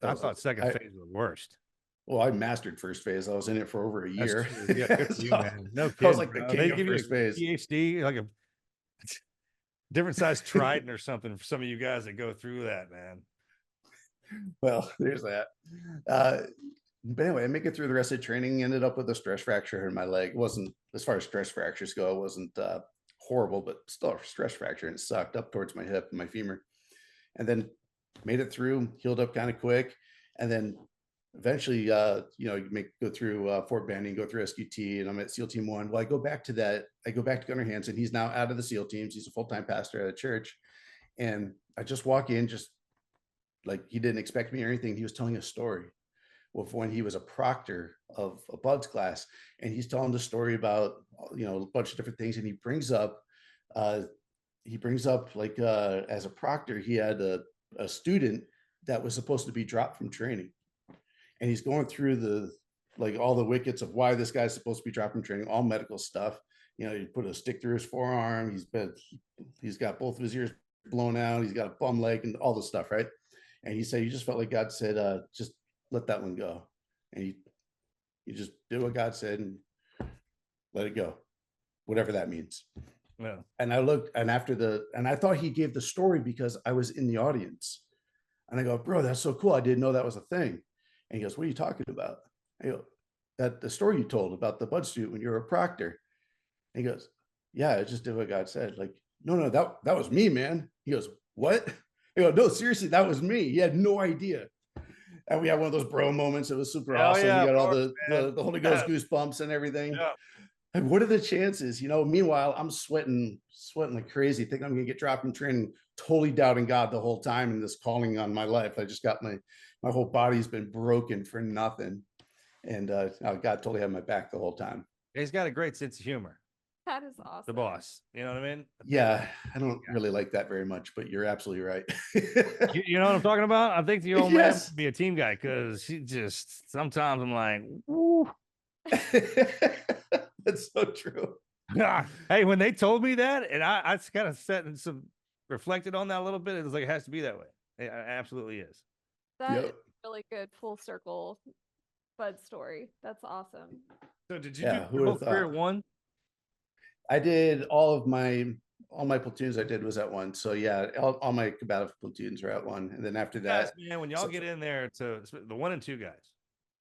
I thought second phase was the worst. Well, I mastered first phase. I was in it for over a year. Yeah, good for you, man. No kidding, I was like the bro. king They of give you first phase. PhD, like a Different size Trident or something for some of you guys that go through that, man. Well, there's that. But anyway, I make it through the rest of the training, ended up with a stress fracture in my leg. It wasn't, as far as stress fractures go, it wasn't horrible, but still a stress fracture, and it sucked up towards my hip and my femur. And then made it through, healed up kind of quick. And then eventually, you go through Fort Benning, go through SQT, and I'm at SEAL Team 1. Well, I go back to Gunnar Hansen. He's now out of the SEAL teams. He's a full-time pastor at a church. And I just walk in, just like he didn't expect me or anything. He was telling a story of when he was a proctor of a buds class, and he's telling the story about a bunch of different things, and he brings up like as a proctor, he had a student that was supposed to be dropped from training, and he's going through all the wickets of why this guy's supposed to be dropped from training, all medical stuff. You put a stick through his forearm, he's got both of his ears blown out, he's got a bum leg and all this stuff, right? And he said he just felt like God said, just let that one go. And you just do what God said and let it go, whatever that means. Yeah. And I looked, and I thought he gave the story because I was in the audience. And I go, bro, that's so cool. I didn't know that was a thing. And he goes, what are you talking about? I go, that the story you told about the bud student when you were a proctor. And he goes, yeah, I just did what God said. Like, no, that was me, man. He goes, what? I go, no, seriously, that was me. He had no idea. And we had one of those bro moments. It was super awesome. Yeah, We got all course, the Holy Ghost goosebumps and everything. Yeah. And what are the chances? Meanwhile, I'm sweating like crazy, thinking I'm gonna get dropped from training, totally doubting God the whole time and this calling on my life. I just got my whole body's been broken for nothing. And God totally had my back the whole time. He's got a great sense of humor. That is awesome. The boss. You know what I mean? Yeah, I don't really like that very much, but you're absolutely right. You know what I'm talking about? I think the old man should be a team guy, because he just, sometimes I'm like, woo. That's so true. Hey, when they told me that, and I kind of sat and reflected on that a little bit, it was like, it has to be that way. It absolutely is. That is really good full circle bud story. That's awesome. So did you do your whole career at one? I did all my platoons I did was at one. So yeah, all my combative platoons are at one. And then after that, man, when y'all get in there to the 1 and 2 guys,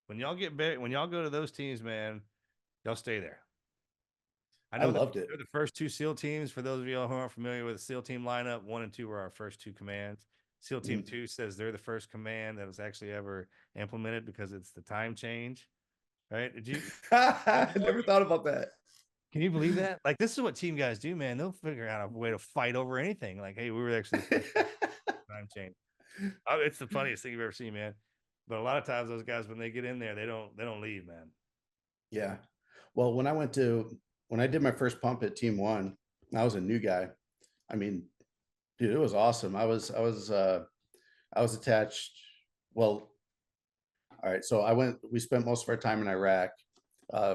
when y'all go to those teams, man, y'all stay there. I loved it. They're the first 2 SEAL teams. For those of y'all who aren't familiar with the SEAL team lineup, 1 and 2 were our first 2 commands. SEAL Team 2 says they're the first command that was actually ever implemented because it's the time change. Right? Did you? I never thought about that. Can you believe that? Like, this is what team guys do, man. They'll figure out a way to fight over anything. Like, hey, we were actually time change. It's the funniest thing you've ever seen, man. But a lot of times those guys, when they get in there, they don't leave, man. Yeah. Well, when I did my first pump at Team 1, I was a new guy. I mean, dude, it was awesome. I was attached. Well, all right. So we spent most of our time in Iraq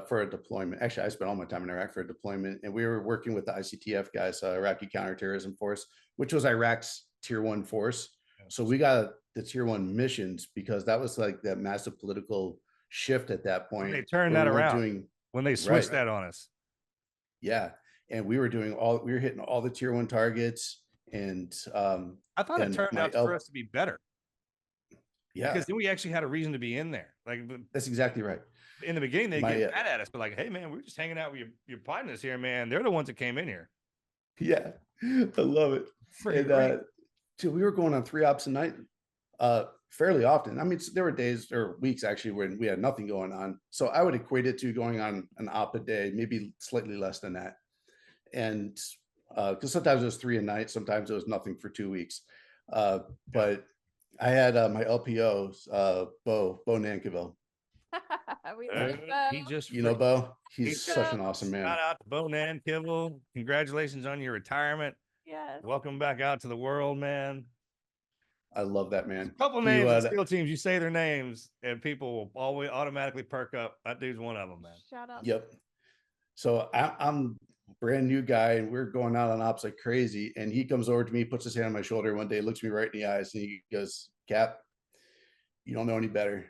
for a deployment. Actually, I spent all my time in Iraq for a deployment, and we were working with the ICTF guys, Iraqi Counterterrorism Force, which was Iraq's Tier 1 force. So we got the Tier 1 missions because that was like that massive political shift at that point. When they turned that around when they switched that on us. Yeah. And we were hitting all the Tier 1 targets. And I thought it turned out for us to be better. Yeah. Because then we actually had a reason to be in there. Like, that's exactly right. In the beginning, they get mad at us, but like, hey, man, we're just hanging out with your partners here, man. They're the ones that came in here. Yeah. I love it. And we were going on 3 ops a night fairly often. I mean, there were days or weeks actually when we had nothing going on. So I would equate it to going on an op a day, maybe slightly less than that. And because sometimes it was 3 a night, sometimes it was nothing for 2 weeks. But I had my LPO, Bo Nankiville. Bo? He's such an awesome man. Shout out to Bo Nankiville. Congratulations on your retirement. Yes. Welcome back out to the world, man. I love that, man. A couple names of SEAL teams, you say their names and people will always automatically perk up. That dude's one of them, man. Shout out. Yep. So I'm a brand new guy and we're going out on ops like crazy. And he comes over to me, puts his hand on my shoulder one day, looks me right in the eyes, and he goes, Cap, you don't know any better,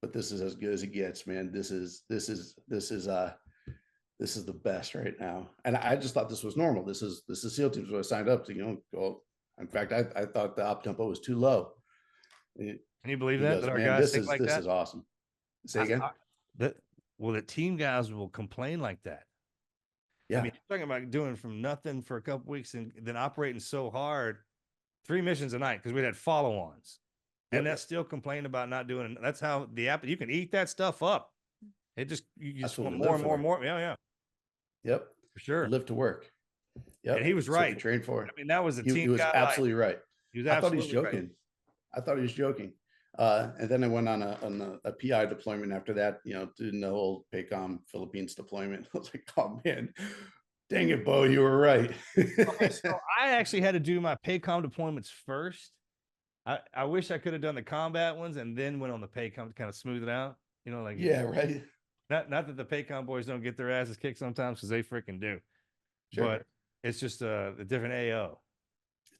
but this is as good as it gets, man. This is this is the best right now. And I just thought this was normal. This is SEAL teams. So I signed up to, go. In fact, I thought the op tempo was too low. Can you believe He that? goes, That our man, guys this think is like this that? is awesome. Say again. The team guys will complain like that. Yeah. I mean, you're talking about doing from nothing for a couple weeks and then operating so hard, 3 missions a night because we had follow-ons, and that's still complaining about not doing it. That's how the app. You can eat that stuff up. It just you just want more and more and more. Yeah. Yep. For sure. Live to work. Yep. And he was right. Trained for. I mean, that was a team. He was absolutely right. He was I thought he absolutely was joking. right. I thought he was joking. And then I went on a PI deployment after that, doing the whole PACOM Philippines deployment. I was like, oh man, dang it, Bo, you were right. Okay, so I actually had to do my PACOM deployments first. I wish I could have done the combat ones and then went on the PACOM to kind of smooth it out. Yeah, right. Not that the PACOM boys don't get their asses kicked sometimes, because they freaking do. Sure. But it's just a different AO.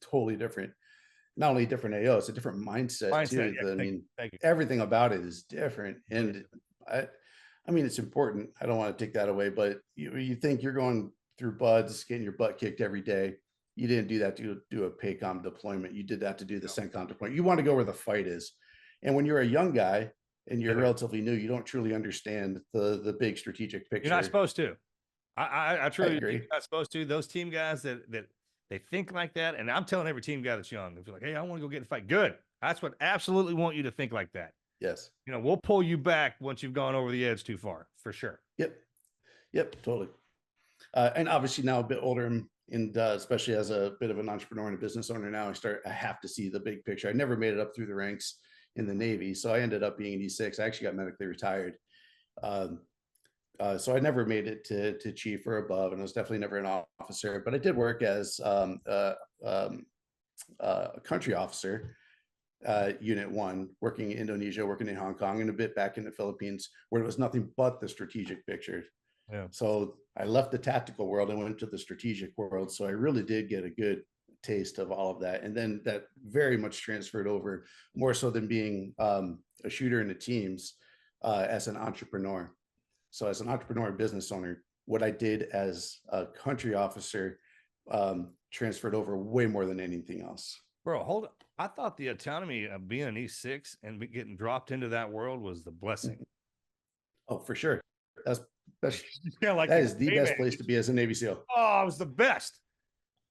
Totally different. Not only different AO, it's a different mindset too. Yeah, I mean, everything about it is different. And I mean, it's important. I don't want to take that away, but you think you're going through buds, getting your butt kicked every day. You didn't do that to do a PACOM deployment. You did that to do the CENTCOM deployment. You want to go where the fight is. And when you're a young guy and you're relatively new, you don't truly understand the big strategic picture. You're not supposed to. I truly agree. You're not supposed to. Those team guys that they think like that, and I'm telling every team guy that's young, they're like, hey, I want to go get in a fight. Good. That's what absolutely want you to think like that. Yes. We'll pull you back once you've gone over the edge too far, for sure. Yep. Totally. And obviously now a bit older and especially as a bit of an entrepreneur and a business owner now, I have to see the big picture. I never made it up through the ranks in the Navy. So I ended up being an E6. I actually got medically retired. So I never made it to chief or above, and I was definitely never an officer, but I did work as a country officer, Unit 1, working in Indonesia, working in Hong Kong, and a bit back in the Philippines, where it was nothing but the strategic picture. Yeah. So I left the tactical world and went to the strategic world. So I really did get a good taste of all of that. And then that very much transferred over, more so than being a shooter in the teams, as an entrepreneur. So as an entrepreneur and business owner, what I did as a country officer transferred over way more than anything else. Bro, hold on. I thought the autonomy of being an E6 and getting dropped into that world was the blessing. Oh, for sure. That is the best place to be as a Navy SEAL. Oh, it was the best.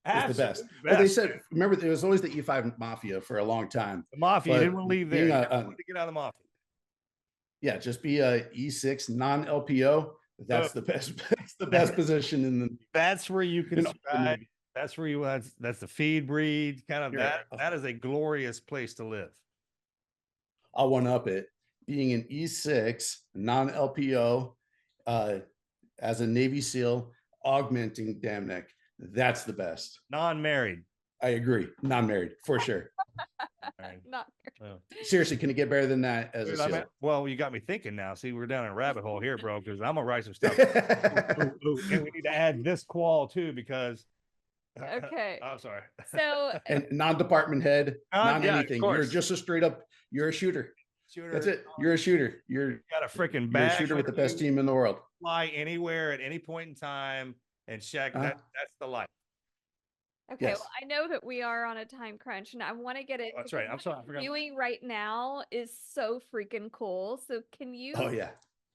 It's the best. Well, they said, remember, there was always the E5 Mafia for a long time. The Mafia, you didn't want to leave there. You wanted to get out of the Mafia. Yeah, just be a E6 non-LPO. That's the best. That's the best position in the. That's where you can survive. That's where that's the feed breed kind of that. That is a glorious place to live. I'll one up it. Being an E6 non-LPO as a Navy SEAL, augmenting Damneck. That's the best. Non-married. I agree. Non-married for sure. Not seriously, can it get better than that as a SEAL? Well, you got me thinking now. See, we're down in a rabbit hole here, bro, because I'm gonna write some stuff. And we need to add this qual too, because okay. I'm sorry. So and non-department head, anything. You're just a straight up, you're a shooter. That's it. You're a shooter. You got a freaking you're a shooter with the best team in the world. Fly anywhere at any point in time and check. That's the life. Okay, well, I know that we are on a time crunch, and I want to get it. That's right. I'm sorry. I forgot. Doing right now is so freaking cool. So can you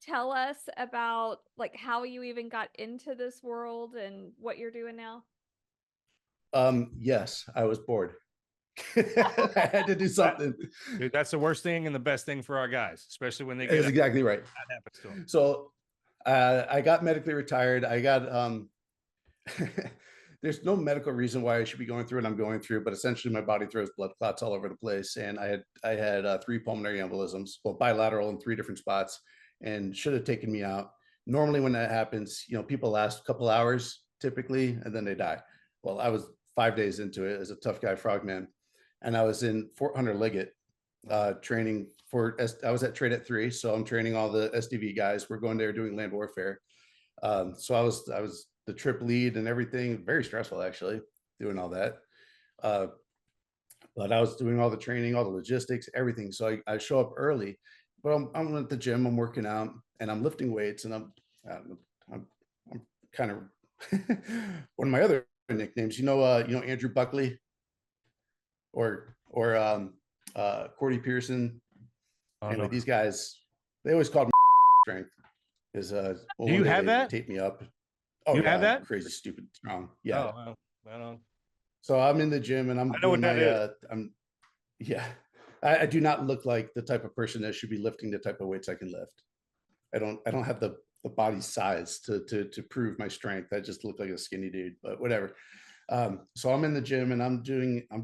tell us about like how you even got into this world and what you're doing now? Yes, I was bored. I had to do something. Dude, that's the worst thing and the best thing for our guys, especially when they get. That's exactly right. That happens to them. So I got medically retired. I got there's no medical reason why I should be going through what I'm going through, but essentially my body throws blood clots all over the place. And I had 3 pulmonary embolisms, well, bilateral in 3 different spots, and should have taken me out. Normally when that happens, people last a couple hours typically, and then they die. Well, I was 5 days into it as a tough guy frogman. And I was in Fort Hunter Liggett training I was at Trident 3. So I'm training all the SDV guys. We're going there doing land warfare. So I was the trip lead and everything. Very stressful, actually, doing all that. But I was doing all the training, all the logistics, everything. So I show up early, but I'm at the gym, I'm working out, and I'm lifting weights, and I'm kind of one of my other nicknames. Andrew Buckley or Cordy Pearson. Oh, Anyway, no. these guys, they always called me strength. Is Do you have that? Tape me up. Oh, You yeah, have that? I'm crazy, stupid, strong. Yeah. Oh, well, I don't. So I'm in the gym and I'm I know what doing that is. yeah. I do not look like the type of person that should be lifting the type of weights I can lift. I don't have the body size to prove my strength. I just look like a skinny dude, but whatever. So I'm in the gym and I'm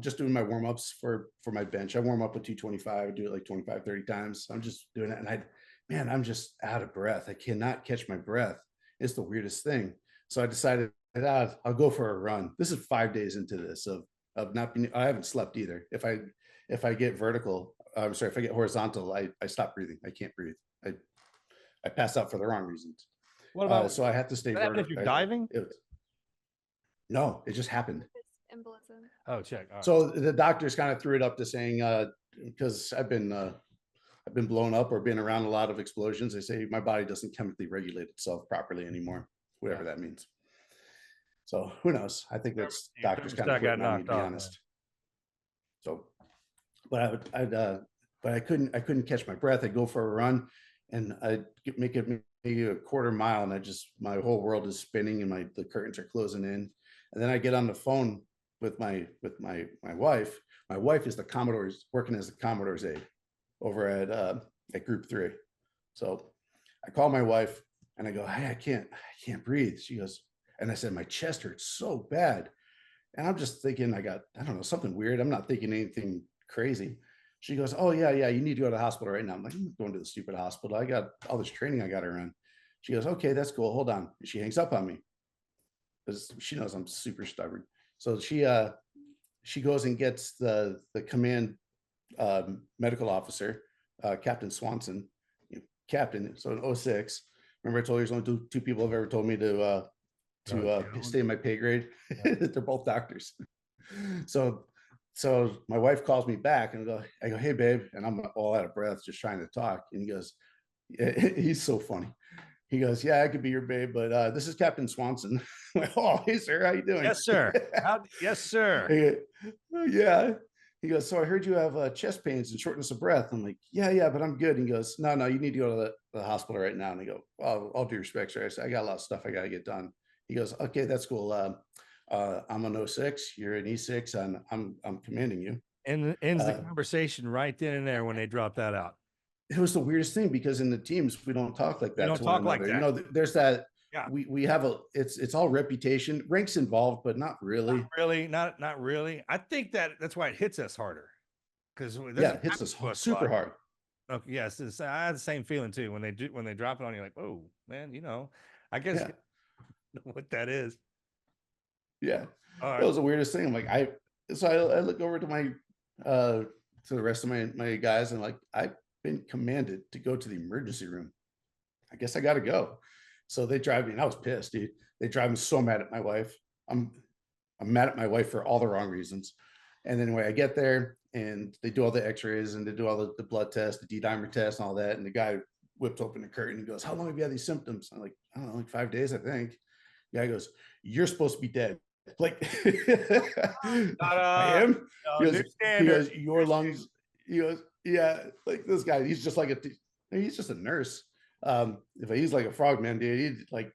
just doing my warm-ups for my bench. I warm up with 225, I do it like 25, 30 times. I'm just doing it. And I'm just out of breath. I cannot catch my breath. It's the weirdest thing. So I decided I'll go for a run. This is 5 days into this of not being, I haven't slept either. If I get vertical, I'm sorry, if I get horizontal, I stop breathing. I can't breathe. I pass out for the wrong reasons. What about So I have to stay if you're diving? No, it just happened. Embolism. Oh, check. All right. So the doctors kind of threw it up to saying, because I've been blown up or been around a lot of explosions. They say my body doesn't chemically regulate itself properly anymore, whatever that means. So who knows? I think that's doctors kind of quitting on me, to be honest. So, but I couldn't catch my breath. I'd go for a run and I'd make it maybe a quarter mile and my whole world is spinning and the curtains are closing in. And then I get on the phone with my wife. My wife is working as the Commodore's aide over at Group 3. So I call my wife and I go, hey, I can't breathe. She goes, and I said, my chest hurts so bad. And I'm just thinking I don't know, something weird. I'm not thinking anything crazy. She goes, oh yeah, you need to go to the hospital right now. I'm like, I'm not going to the stupid hospital. I got all this training I got to run. She goes, okay, that's cool. Hold on. And she hangs up on me because she knows I'm super stubborn. So she goes and gets the command medical officer, Captain Swanson, captain. So in 06, remember I told you there's only two people have ever told me to stay in my pay grade. They're both doctors. So my wife calls me back and I go, hey babe, and I'm all out of breath just trying to talk. And he goes, he's so funny. He goes, yeah, I could be your babe, but this is Captain Swanson. I'm like, oh, hey sir, how you doing? Yes, sir. Yes, sir. Yeah. He goes, so I heard you have chest pains and shortness of breath. I'm like, yeah, but I'm good. And he goes, no, you need to go to the hospital right now. And I go, well, all due respect, sir. I said, I got a lot of stuff I got to get done. He goes, okay, that's cool. I'm an 06, you're an E6, and I'm commanding you. And ends the conversation right then and there when they drop that out. It was the weirdest thing because in the teams we don't talk like that. We don't talk like that. You know, there's that. Yeah. We have it's all reputation, ranks involved, but not really. Not really. I think that's why it hits us harder. Because it hits us super hard. Okay, yes, I had the same feeling too when they drop it on you, like, oh man, I guess what that is. Yeah, right. That was the weirdest thing. I'm like, I look over to my to the rest of my guys and like, I've been commanded to go to the emergency room. I guess I got to go. So they drive me, and I was pissed, dude. They drive me so mad at my wife. I'm mad at my wife for all the wrong reasons. And then when I get there and they do all the x-rays and they do all the blood tests, the D-dimer test and all that. And the guy whips open the curtain and goes, how long have you had these symptoms? I'm like, I don't know, like 5 days, I think. The guy goes, you're supposed to be dead. Like, I am. He goes, your lungs. He goes, yeah, like this guy, he's just like he's just a nurse. If he's like a frogman, dude, he's like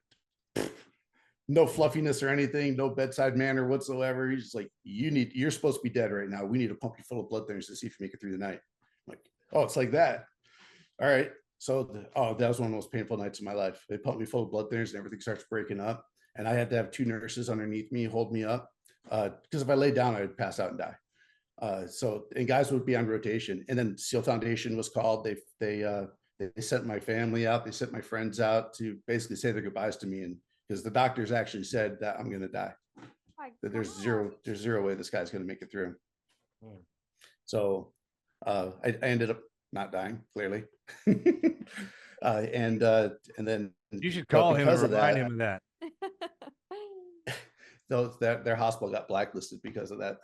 no fluffiness or anything, no bedside manner whatsoever. He's just like, you're supposed to be dead right now. We need to pump you full of blood thinners to see if you make it through the night. I'm like, oh, it's like that. All right. So that was one of the most painful nights of my life. They pumped me full of blood thinners and everything starts breaking up. And I had to have 2 nurses underneath me hold me up because if I lay down, I would pass out and die. And guys would be on rotation. And then SEAL Foundation was called. They sent my family out. They sent my friends out to basically say their goodbyes to me. And because the doctors actually said that I'm going to die, that there's zero way this guy's going to make it through. So I ended up not dying, clearly. And then you should call him and remind him of that. Their hospital got blacklisted because of that.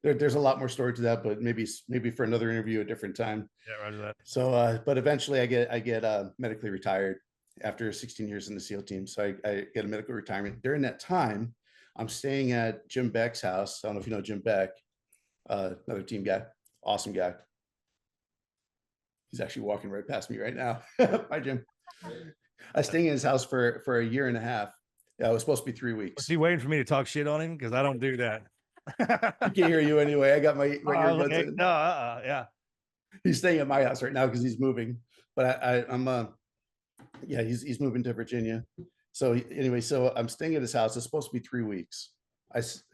There's a lot more story to that, but maybe for another interview, a different time. Yeah, roger that. So, but eventually I get medically retired, after 16 years in the SEAL team. So I get a medical retirement. During that time, I'm staying at Jim Beck's house. I don't know if you know Jim Beck, another team guy, awesome guy. He's actually walking right past me right now. Bye, Jim. I was staying in his house for a year and a half. Yeah, it was supposed to be 3 Was weeks. he waiting for me to talk shit on him? Because I don't do that. I can't hear you anyway. I got my earbuds in. No, yeah. He's staying at my house right now because he's moving. But I'm yeah, he's moving to Virginia. So anyway, so I'm staying at his house. It's supposed to be 3 weeks.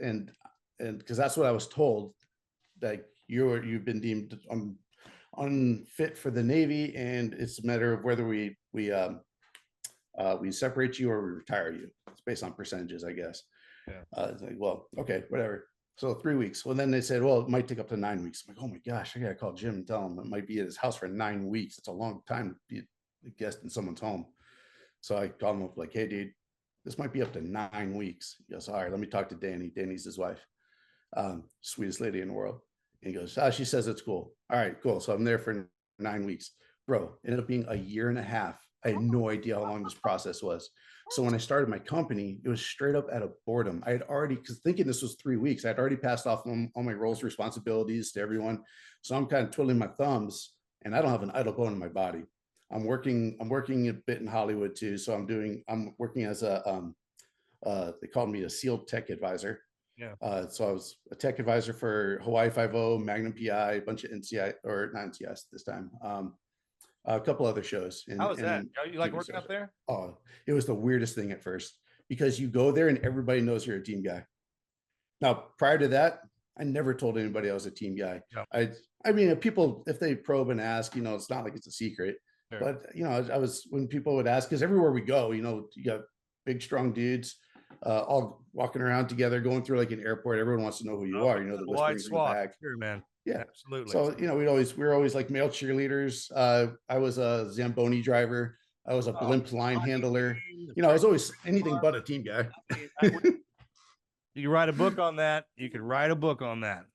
And because that's what I was told, that you've been deemed unfit for the Navy, and it's a matter of whether we separate you or we retire you. It's based on percentages, I guess. Yeah. It's like, well, okay, whatever. So 3 weeks. Well, then they said, well, it might take up to 9 weeks. I'm like, oh my gosh, I gotta call Jim and tell him it might be at his house for 9 weeks. It's a long time to be a guest in someone's home. So I called him up like, hey, dude, this might be up to 9 weeks. He goes, all right, let me talk to Danny. Danny's his wife, sweetest lady in the world. And he goes, she says it's cool. All right, cool. So I'm there for 9 weeks. Bro, it ended up being a year and a half. I had no idea how long this process was. So when I started my company, it was straight up out of boredom. I had already, because thinking this was 3 weeks, I'd already passed off all my roles, responsibilities to everyone. So I'm kind of twiddling my thumbs, and I don't have an idle bone in my body. I'm working a bit in Hollywood too. So I'm working as a, they called me a SEAL tech advisor. Yeah. So I was a tech advisor for Hawaii 5-0, Magnum PI, a bunch of NCI, or not NCIs this time. A couple other shows. How was that? You like working up there? Oh, it was the weirdest thing at first, because you go there and everybody knows you're a team guy. Now, prior to that, I never told anybody I was a team guy. Yeah. I mean, if people, if they probe and ask, it's not like it's a secret. Sure. But I was, when people would ask, because everywhere we go, you got big, strong dudes, all walking around together, going through like an airport. Everyone wants to know who you are. The whispering in the back. Sure, man. Yeah, absolutely. So we were always like male cheerleaders. I was a Zamboni driver. I was a blimp line handler. I was always anything but a team guy. You write a book on that. You could write a book on that.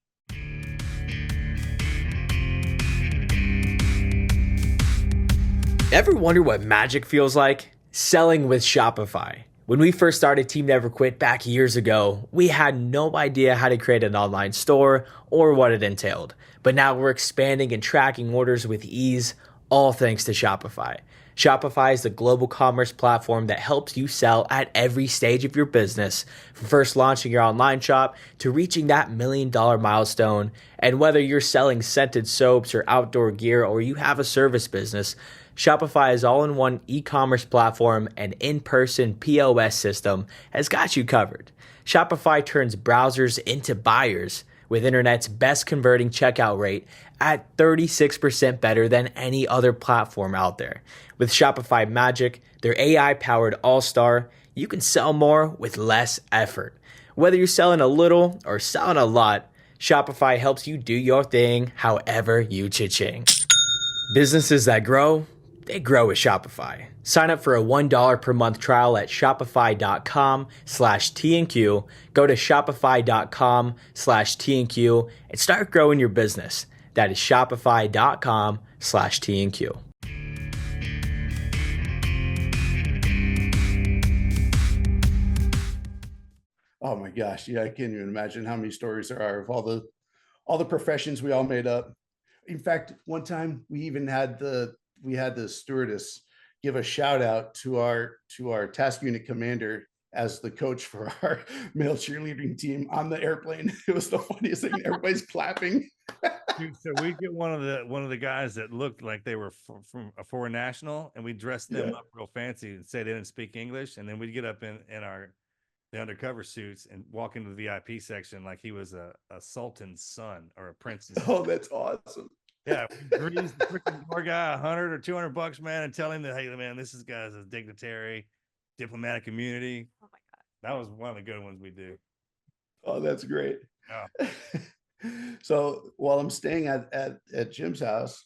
Ever wonder what magic feels like? Selling with Shopify. When we first started Team Never Quit back years ago, we had no idea how to create an online store or what it entailed. But now we're expanding and tracking orders with ease, all thanks to Shopify. Shopify is the global commerce platform that helps you sell at every stage of your business, from first launching your online shop to reaching that $1 million milestone. And whether you're selling scented soaps or outdoor gear, or you have a service business, Shopify's all-in-one e-commerce platform and in-person POS system has got you covered. Shopify turns browsers into buyers with internet's best converting checkout rate at 36% better than any other platform out there. With Shopify Magic, their AI-powered all-star, you can sell more with less effort. Whether you're selling a little or selling a lot, Shopify helps you do your thing however you cha-ching. Businesses that grow, they grow with Shopify. Sign up for a $1 per month trial at shopify.com/TNQ. Go to shopify.com/TNQ and start growing your business. That is shopify.com/TNQ. Oh my gosh. Yeah, I can't even imagine how many stories there are of all the professions we all made up. In fact, one time we even had the stewardess give a shout out to our task unit commander as the coach for our male cheerleading team on the airplane. It was the funniest thing. Everybody's clapping. Dude, so we get one of the guys that looked like they were from a foreign national, and we dressed them up real fancy and say they didn't speak English, and then we'd get up in the undercover suits and walk into the VIP section like he was a sultan's son or a prince's. Oh, that's awesome. Yeah, we grease the freaking door guy $100 or $200, man, and tell him that, hey, man, this guy's a dignitary, diplomatic immunity. Oh my God, that was one of the good ones we do. Oh, that's great. Yeah. So while I'm staying at Jim's house,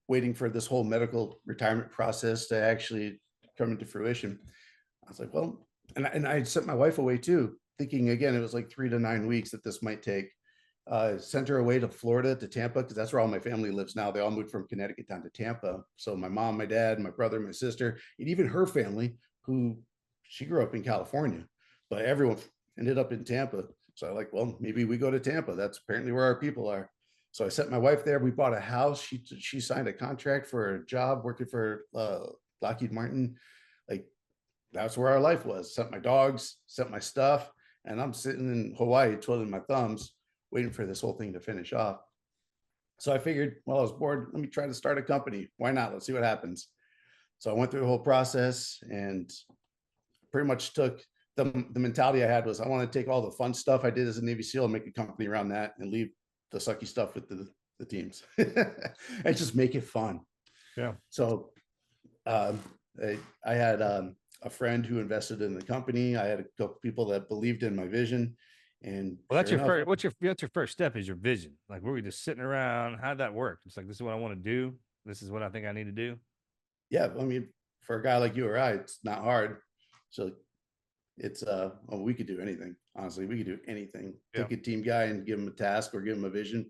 waiting for this whole medical retirement process to actually come into fruition, I was like, well, and I sent my wife away too, thinking again it was like 3 to 9 weeks that this might take. sent her away to Florida, to Tampa, because that's where all my family lives now. They all moved from Connecticut down to Tampa. So my mom, my dad, my brother, my sister, and even her family, who she grew up in California, but everyone ended up in Tampa. So I'm like, well, maybe we go to Tampa. That's apparently where our people are. So I sent my wife there. We bought a house. She signed a contract for a job working for Lockheed Martin. Like, that's where our life was. Sent my dogs, sent my stuff, and I'm sitting in Hawaii twiddling my thumbs, waiting for this whole thing to finish off. So I figured, well, I was bored. Let me try to start a company. Why not? Let's see what happens. So I went through the whole process and pretty much took the mentality I had was I want to take all the fun stuff I did as a Navy SEAL and make a company around that and leave the sucky stuff with the teams and just make it fun. Yeah. So I had a friend who invested in the company. I had a couple people that believed in my vision. And well, that's sure your enough, first, what's your first step is your vision. Like, were we just sitting around? How'd that work? It's like, this is what I want to do. This is what I think I need to do. yeah, I mean, for a guy like you or I, it's not hard. So it's well, we could do anything. Honestly, we could do anything. Yeah. Take a team guy and give him a task or give him a vision.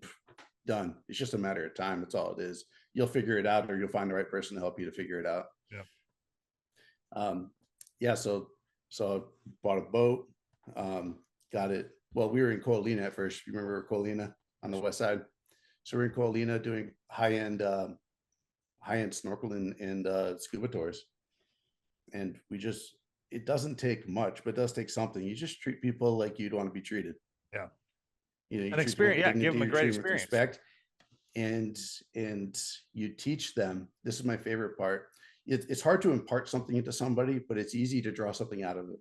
Done. It's just a matter of time. That's all it is. You'll figure it out, or you'll find the right person to help you to figure it out. Yeah. Yeah. So I bought a boat. Got it. Well, we were in Coalina at first. You remember Coalina on the west side? So we're in Coalina doing high-end snorkeling and scuba tours. And it doesn't take much, but it does take something. You just treat people like you'd want to be treated. Yeah. You know, you An treat experience. people Yeah. with Give them a dignity, great you treat them with experience. respect. And you teach them. This is my favorite part. It's hard to impart something into somebody, but it's easy to draw something out of it.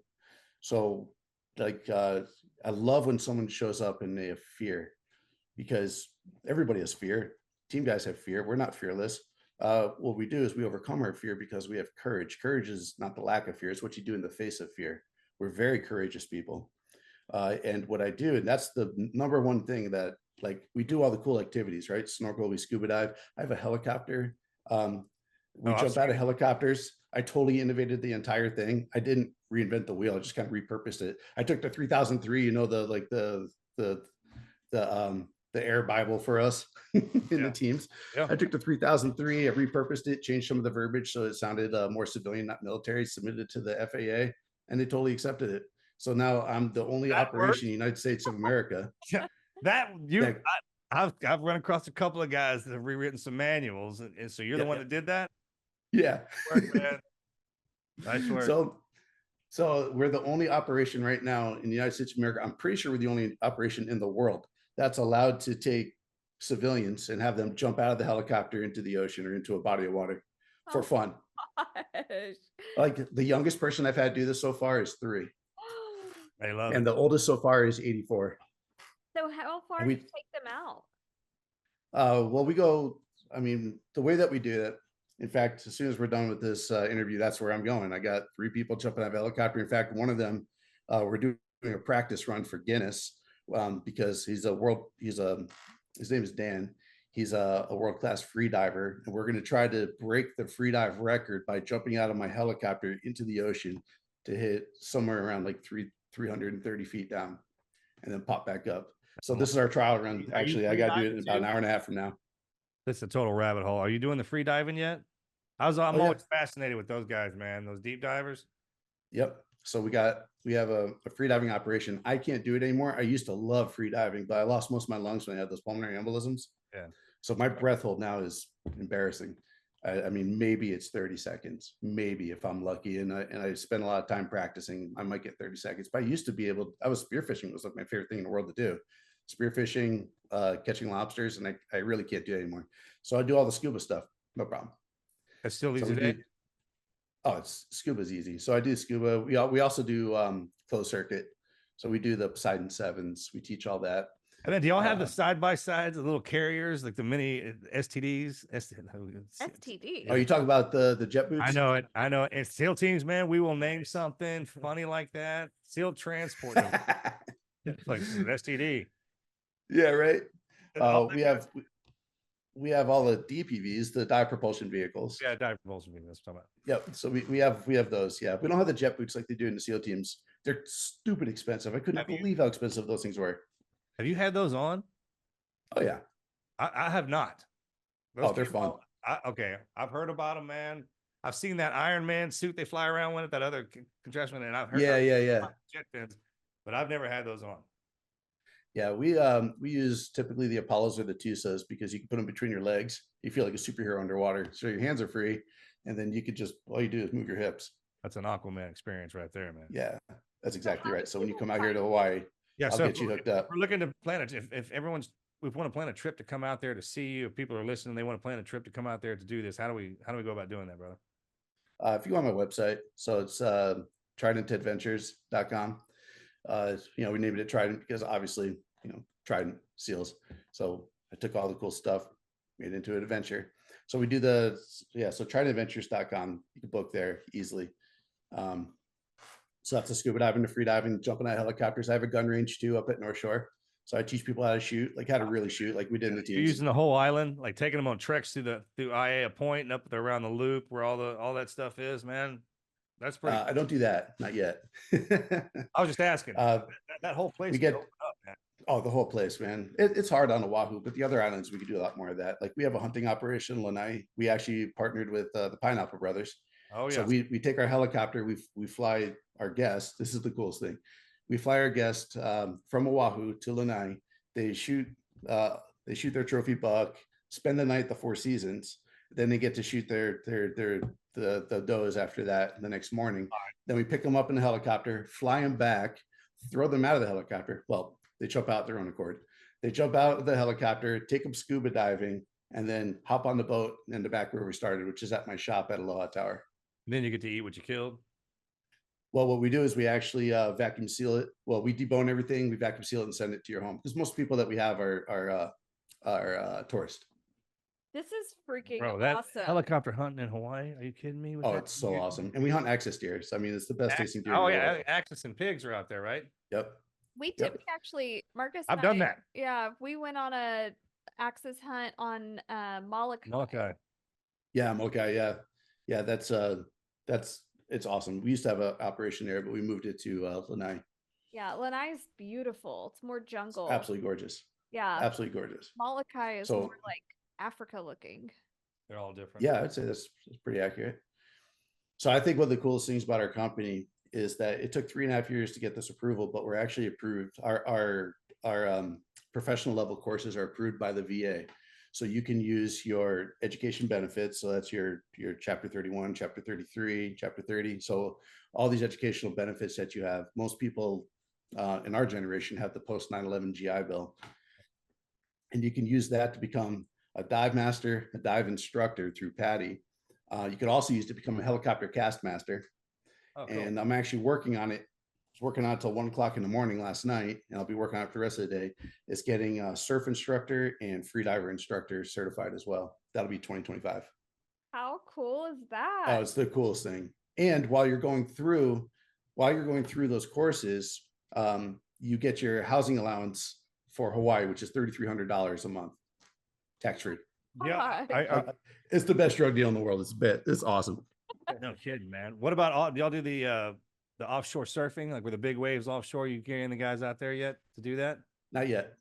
So like, I love when someone shows up and they have fear, because everybody has fear. Team guys have fear. We're not fearless. What we do is we overcome our fear because we have courage. Courage is not the lack of fear. It's what you do in the face of fear. We're very courageous people. And what I do, and that's the number one thing that, like, we do all the cool activities, right? Snorkel, we scuba dive. I have a helicopter. We jump out of helicopters. I totally innovated the entire thing. I didn't reinvent the wheel. I just kind of repurposed it. I took the 3003, the air Bible for us in the teams. Yeah. I took the 3003, I repurposed it, changed some of the verbiage so it sounded more civilian, not military, submitted it to the FAA, and they totally accepted it. So now I'm the only operation in the United States of America. Yeah. I've run across a couple of guys that have rewritten some manuals, and so you're the one that did that. Yeah. Work, man. Nice work. So we're the only operation right now in the United States of America. I'm pretty sure we're the only operation in the world that's allowed to take civilians and have them jump out of the helicopter into the ocean or into a body of water for fun. Gosh. Like, the youngest person I've had do this so far is 3. I love And it. the oldest so far is 84. So how far And do we- you take them out? Well, we go, I mean, the way that we do it, in fact, as soon as we're done with this interview, that's where I'm going. I got 3 people jumping out of a helicopter. In fact, one of them, we're doing a practice run for Guinness, because his name is Dan. He's a world-class free diver, and we're going to try to break the free dive record by jumping out of my helicopter into the ocean to hit somewhere around like 330 feet down and then pop back up. So this is our trial run. Actually, I got to do it in about an hour and a half from now. This is a total rabbit hole. Are you doing the free diving yet? I'm yeah. always fascinated with those guys, man. Those deep divers. Yep. So we have a free diving operation. I can't do it anymore. I used to love free diving, but I lost most of my lungs when I had those pulmonary embolisms. Yeah. So my breath hold now is embarrassing. I mean, maybe it's 30 seconds, maybe if I'm lucky. And I spend a lot of time practicing, I might get 30 seconds, but I used to be I was spearfishing was like my favorite thing in the world to do. Spearfishing, catching lobsters, and I really can't do it anymore. So I do all the scuba stuff. No problem. That's still So easy today. Scuba's easy. So I do scuba. We also do closed circuit. So we do the Poseidon 7s. We teach all that. And then do y'all have the side-by-sides, the little carriers, like the mini STDs? STD. Oh, you talk about the jet boots? I know it. I know it. And SEAL teams, man, we will name something funny like that. SEAL transport. It's like STD. Yeah, right. Oh, We have all the DPVs, the dive propulsion vehicles. Yeah, dive propulsion vehicles. That's what I'm Yep. So we have those. Yeah, we don't have the jet boots like they do in the SEAL teams. They're stupid expensive. I couldn't believe how expensive those things were. Have you had those on? Oh yeah. I have not. Oh, they're fun. Okay, I've heard about them, man. I've seen that Iron Man suit they fly around with, that other contraption, and I've heard Yeah. jet fins, but I've never had those on. Yeah, we use typically the Apollos or the Tusas because you can put them between your legs. You feel like a superhero underwater. So your hands are free, and then you could just all you do is move your hips. That's an Aquaman experience right there, man. Yeah, that's exactly how right. do So when you people come out here to find Hawaii, Yeah, I'll so get you hooked up. we're looking to plan it. If we want to plan a trip to come out there to see you, if people are listening, they want to plan a trip to come out there to do this. How do we go about doing that, brother? If you go on my website, so it's tridentadventures.com. We named it Trident because obviously, Trident seals. So I took all the cool stuff, made it into an adventure. So we do so tridentadventures.com. You can book there easily. So that's the scuba diving, the free diving, jumping out of helicopters. I have a gun range too up at North Shore. So I teach people how to shoot, like how to really shoot, like we did in the You're teams. using the whole island, like taking them on treks through IA Point and up there around the loop where all that stuff is, man. That's pretty. I don't do that, not yet. I was just asking. That whole place. We get open up, man. Oh, the whole place, man. It's hard on Oahu, but the other islands we could do a lot more of that. Like we have a hunting operation in Lanai. We actually partnered with the Pineapple Brothers. Oh yeah. So we take our helicopter, we fly our guest. This is the coolest thing. We fly our guest from Oahu to Lanai. They shoot their trophy buck, spend the night at the Four Seasons. Then they get to shoot the does after that the next morning. Then we pick them up in the helicopter, fly them back, throw them out of the helicopter. Well, they jump out their own accord. They jump out of the helicopter, take them scuba diving, and then hop on the boat and back where we started, which is at my shop at Aloha Tower. And then you get to eat what you killed. Well, what we do is we actually vacuum seal it. Well, we debone everything, we vacuum seal it and send it to your home because most people that we have are tourists. This is freaking Bro, that awesome. helicopter hunting in Hawaii. Are you kidding me? Oh, it's so awesome. And we hunt access deers. I mean, it's the best tasting deer. Oh yeah, axis and pigs are out there, right? Yep. We actually, Marcus. I've and done I- that. Yeah, we went on a axis hunt on Molokai. Molokai. Yeah, Molokai. Yeah. It's awesome. We used to have an operation there, but we moved it to Lanai. Yeah, Lanai's beautiful. It's more jungle. Absolutely gorgeous. Yeah. Absolutely gorgeous. Molokai is So- more like Africa looking. They're all different. Yeah, I'd say that's pretty accurate. So I think one of the coolest things about our company is that it took 3.5 years to get this approval, but we're actually approved. Our professional level courses are approved by the VA. So you can use your education benefits. So that's your chapter 31, chapter 33, chapter 30. So all these educational benefits that you have, most people in our generation have the post 9/11 GI Bill. And you can use that to become a dive master, a dive instructor through PADI. You could also use it to become a helicopter cast master. Oh, cool. And I'm actually working on it. I was working on it till 1 o'clock in the morning last night, and I'll be working on it for the rest of the day. It's getting a surf instructor and freediver instructor certified as well. That'll be 2025. How cool is that? Oh, it's the coolest thing. And while you're going through those courses, you get your housing allowance for Hawaii, which is $3,300 a month, tax free. Yeah, It's the best drug deal in the world. It's awesome. no kidding, man. What about y'all do the offshore surfing, like with the big waves offshore? You carrying the guys out there yet to do that? Not yet.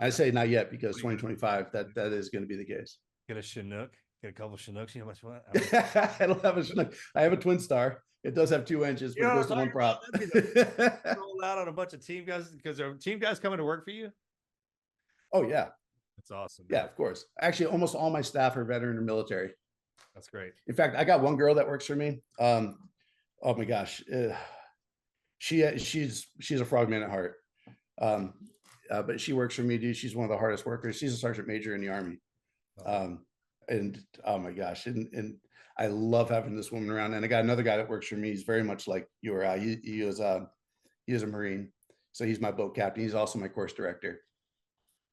I say not yet because 2025 that is going to be the case. Get a Chinook, get a couple Chinooks. You know how much fun? I don't have a Chinook. I have a Twin Star. It does have 2 engines, but it goes to one prop. Roll out on a bunch of team guys because are team guys coming to work for you? Oh yeah, That's awesome. yeah, of course. Actually, almost all my staff are veteran or military. That's great. In fact, I got one girl that works for me. Oh my gosh, she's a frogman at heart. But she works for me, dude. She's one of the hardest workers. She's a sergeant major in the Army. And oh my gosh, and I love having this woman around. And I got another guy that works for me. He's very much like you or I. He is a Marine, so he's my boat captain. He's also my course director.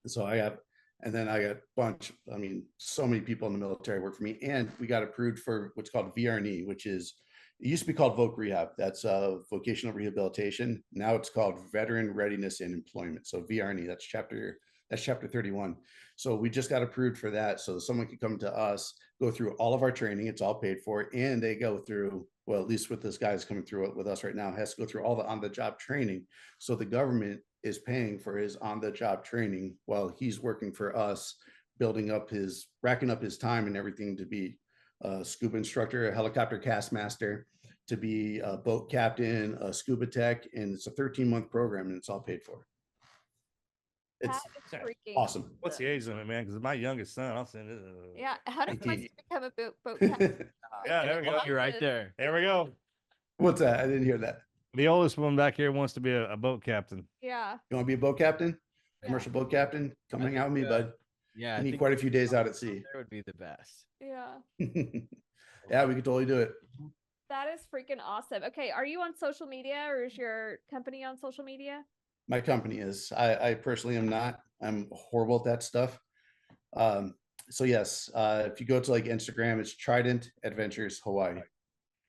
So I got a bunch. I mean, so many people in the military work for me, and we got approved for what's called VRNE, which is it used to be called VOC Rehab. That's vocational rehabilitation. Now it's called Veteran Readiness and Employment. So VRNE, that's chapter 31. So we just got approved for that. So someone can come to us, go through all of our training. It's all paid for. And they go through, well, at least with this guy's coming through it with us right now, has to go through all the on-the-job training. So the government is paying for his on-the-job training while he's working for us, racking up his time and everything to be a scuba instructor, a helicopter cast master, to be a boat captain, a scuba tech, and it's a 13-month program and it's all paid for. It's That is freaking awesome. What's the age limit, man? Because my youngest son, I'll send it. Yeah. How does one 18. become a boat captain? Yeah, there we go. You're right there. There we go. What's that? I didn't hear that. The oldest one back here wants to be a boat captain. Yeah. You want to be a boat captain? Yeah. Commercial boat captain? Come I hang out with me, think, bud. Yeah, You need quite a few days out at sea. There would be the best. Yeah. Yeah, we could totally do it. That is freaking awesome. Okay. Are you on social media or is your company on social media? My company is. I personally am not. I'm horrible at that stuff. So yes, if you go to like Instagram, it's Trident Adventures Hawaii.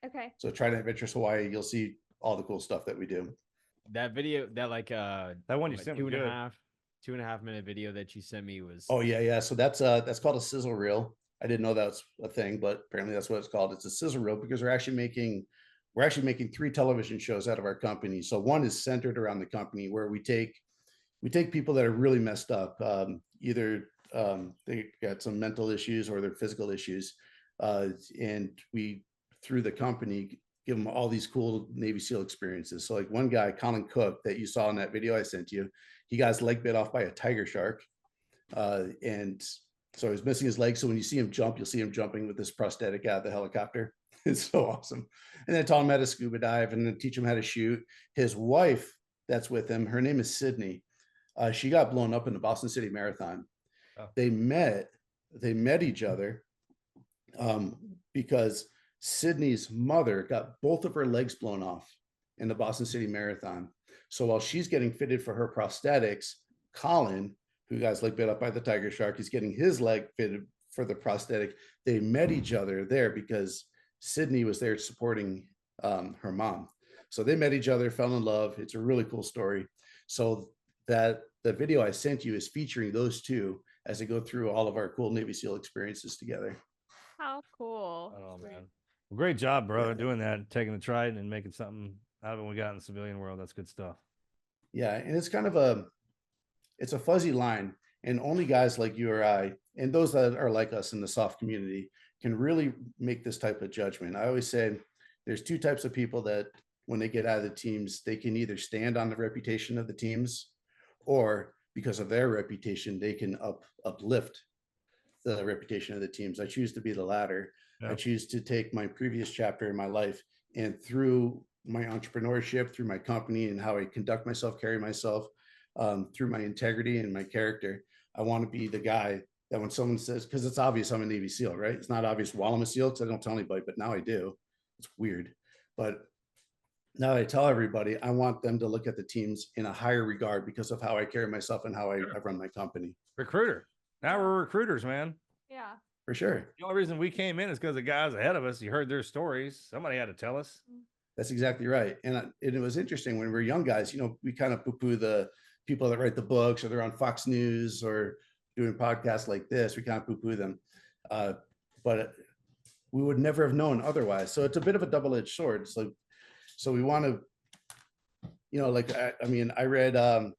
Okay. So Trident Adventures Hawaii, you'll see all the cool stuff that we do. That video, that That one you what, sent me, 2.5 minute video that you sent me was Oh yeah. So that's called a sizzle reel. I didn't know that's a thing, but apparently that's what it's called. It's a sizzle reel because we're actually making 3 television shows out of our company. So one is centered around the company where we take people that are really messed up, either they got some mental issues or their physical issues, and we, through the company, give them all these cool Navy SEAL experiences. So like one guy, Colin Cook, that you saw in that video I sent you, he got his leg bit off by a tiger shark, and so he's missing his leg. So when you see him jump, you'll see him jumping with this prosthetic out of the helicopter. It's so awesome. And then taught him how to scuba dive and then teach him how to shoot. His wife that's with him, her name is Sydney. She got blown up in the Boston City Marathon. Oh. They met each other because Sydney's mother got both of her legs blown off in the Boston City Marathon. So while she's getting fitted for her prosthetics, Colin, who got his leg bit up by the tiger shark, is getting his leg fitted for the prosthetic. They met each other there because Sydney was there supporting her mom. So they met each other, fell in love. It's a really cool story. So that the video I sent you is featuring those two as they go through all of our cool Navy SEAL experiences together. How cool. Oh man, well, great job, brother, doing that, taking the Trident and making something out of it we got in the civilian world. That's good stuff. Yeah, and it's kind of it's a fuzzy line, and only guys like you or I, and those that are like us in the soft community, can really make this type of judgment. I always say there's 2 types of people that when they get out of the teams, they can either stand on the reputation of the teams, or because of their reputation, they can uplift the reputation of the teams. I choose to be the latter. Yeah. I choose to take my previous chapter in my life, and through my entrepreneurship, through my company and how I conduct myself, carry myself, through my integrity and my character, I want to be the guy that when someone says, because it's obvious I'm a Navy SEAL, right? It's not obvious while I'm a SEAL because I don't tell anybody, but now I do. It's weird. But now I tell everybody, I want them to look at the teams in a higher regard because of how I carry myself and how I run my company. Recruiter. Now we're recruiters, man. Yeah. For sure. The only reason we came in is because the guys ahead of us, you heard their stories. Somebody had to tell us. That's exactly right. And it was interesting when we were young guys, we kind of poo-poo the people that write the books or they're on Fox News or doing podcasts like this. We kind of poo-poo them. But we would never have known otherwise. So it's a bit of a double-edged sword. So we want to, I read, oh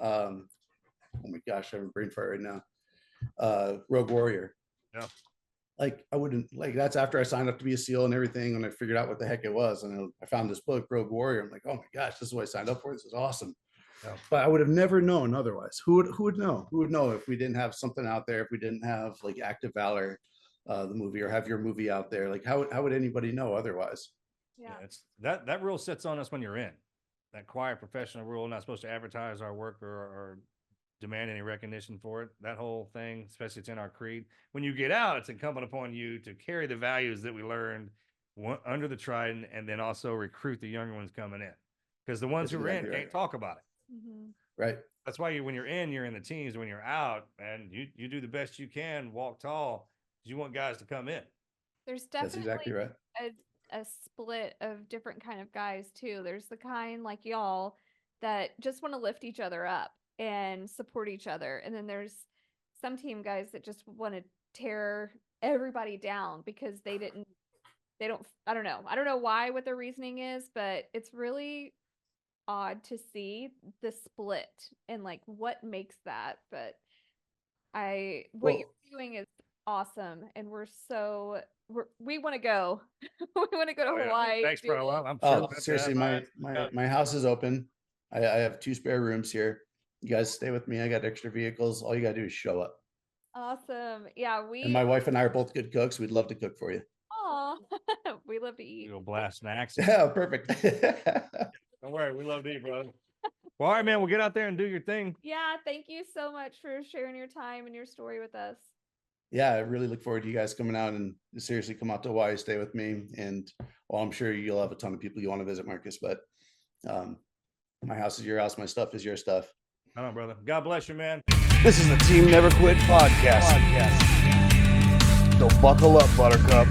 my gosh, I have a brain fart right now. Rogue Warrior. Yeah. Like I wouldn't like that's after I signed up to be a SEAL and everything, and I figured out what the heck it was. And I found this book, Rogue Warrior. I'm like, oh my gosh, this is what I signed up for. This is awesome. Yeah. But I would have never known otherwise. Who would know? Who would know if we didn't have something out there, if we didn't have like Active Valor, the movie, or have your movie out there? Like how would anybody know otherwise? Yeah. It's that rule sits on us when you're in. That quiet professional rule, not supposed to advertise our work or demand any recognition for it. That whole thing, especially it's in our creed. When you get out, it's incumbent upon you to carry the values that we learned under the Trident, and then also recruit the younger ones coming in, because the ones That's who are in exactly can't talk about it. Mm-hmm. Right. That's why when you're in the teams. When you're out, and you do the best you can, walk tall, because you want guys to come in. There's That's definitely exactly right. a split of different kind of guys too. There's the kind like y'all that just want to lift each other up and support each other. And then there's some team guys that just want to tear everybody down because I don't know why, what their reasoning is, but it's really odd to see the split and like what makes that. But what you're doing is awesome, and we want to go. We want to go to Oh, yeah. Hawaii. Thanks, do bro. it. Well, I'm Oh, sure seriously, my house is open. I have 2 spare rooms here. You guys stay with me. I got extra vehicles. All you gotta do is show up. Awesome. Yeah, And my wife and I are both good cooks. We'd love to cook for you. Aw, we love to eat. You'll blast snacks. Yeah, perfect. Don't worry, we love to eat, brother. Well, all right, man. We'll get out there and do your thing. Yeah, thank you so much for sharing your time and your story with us. Yeah, I really look forward to you guys coming out and seriously come out to Hawaii, stay with me. And well, I'm sure you'll have a ton of people you want to visit, Marcus, but my house is your house. My stuff is your stuff. I know, brother. God bless you, man. This is the Team Never Quit podcast. So buckle up, Buttercup.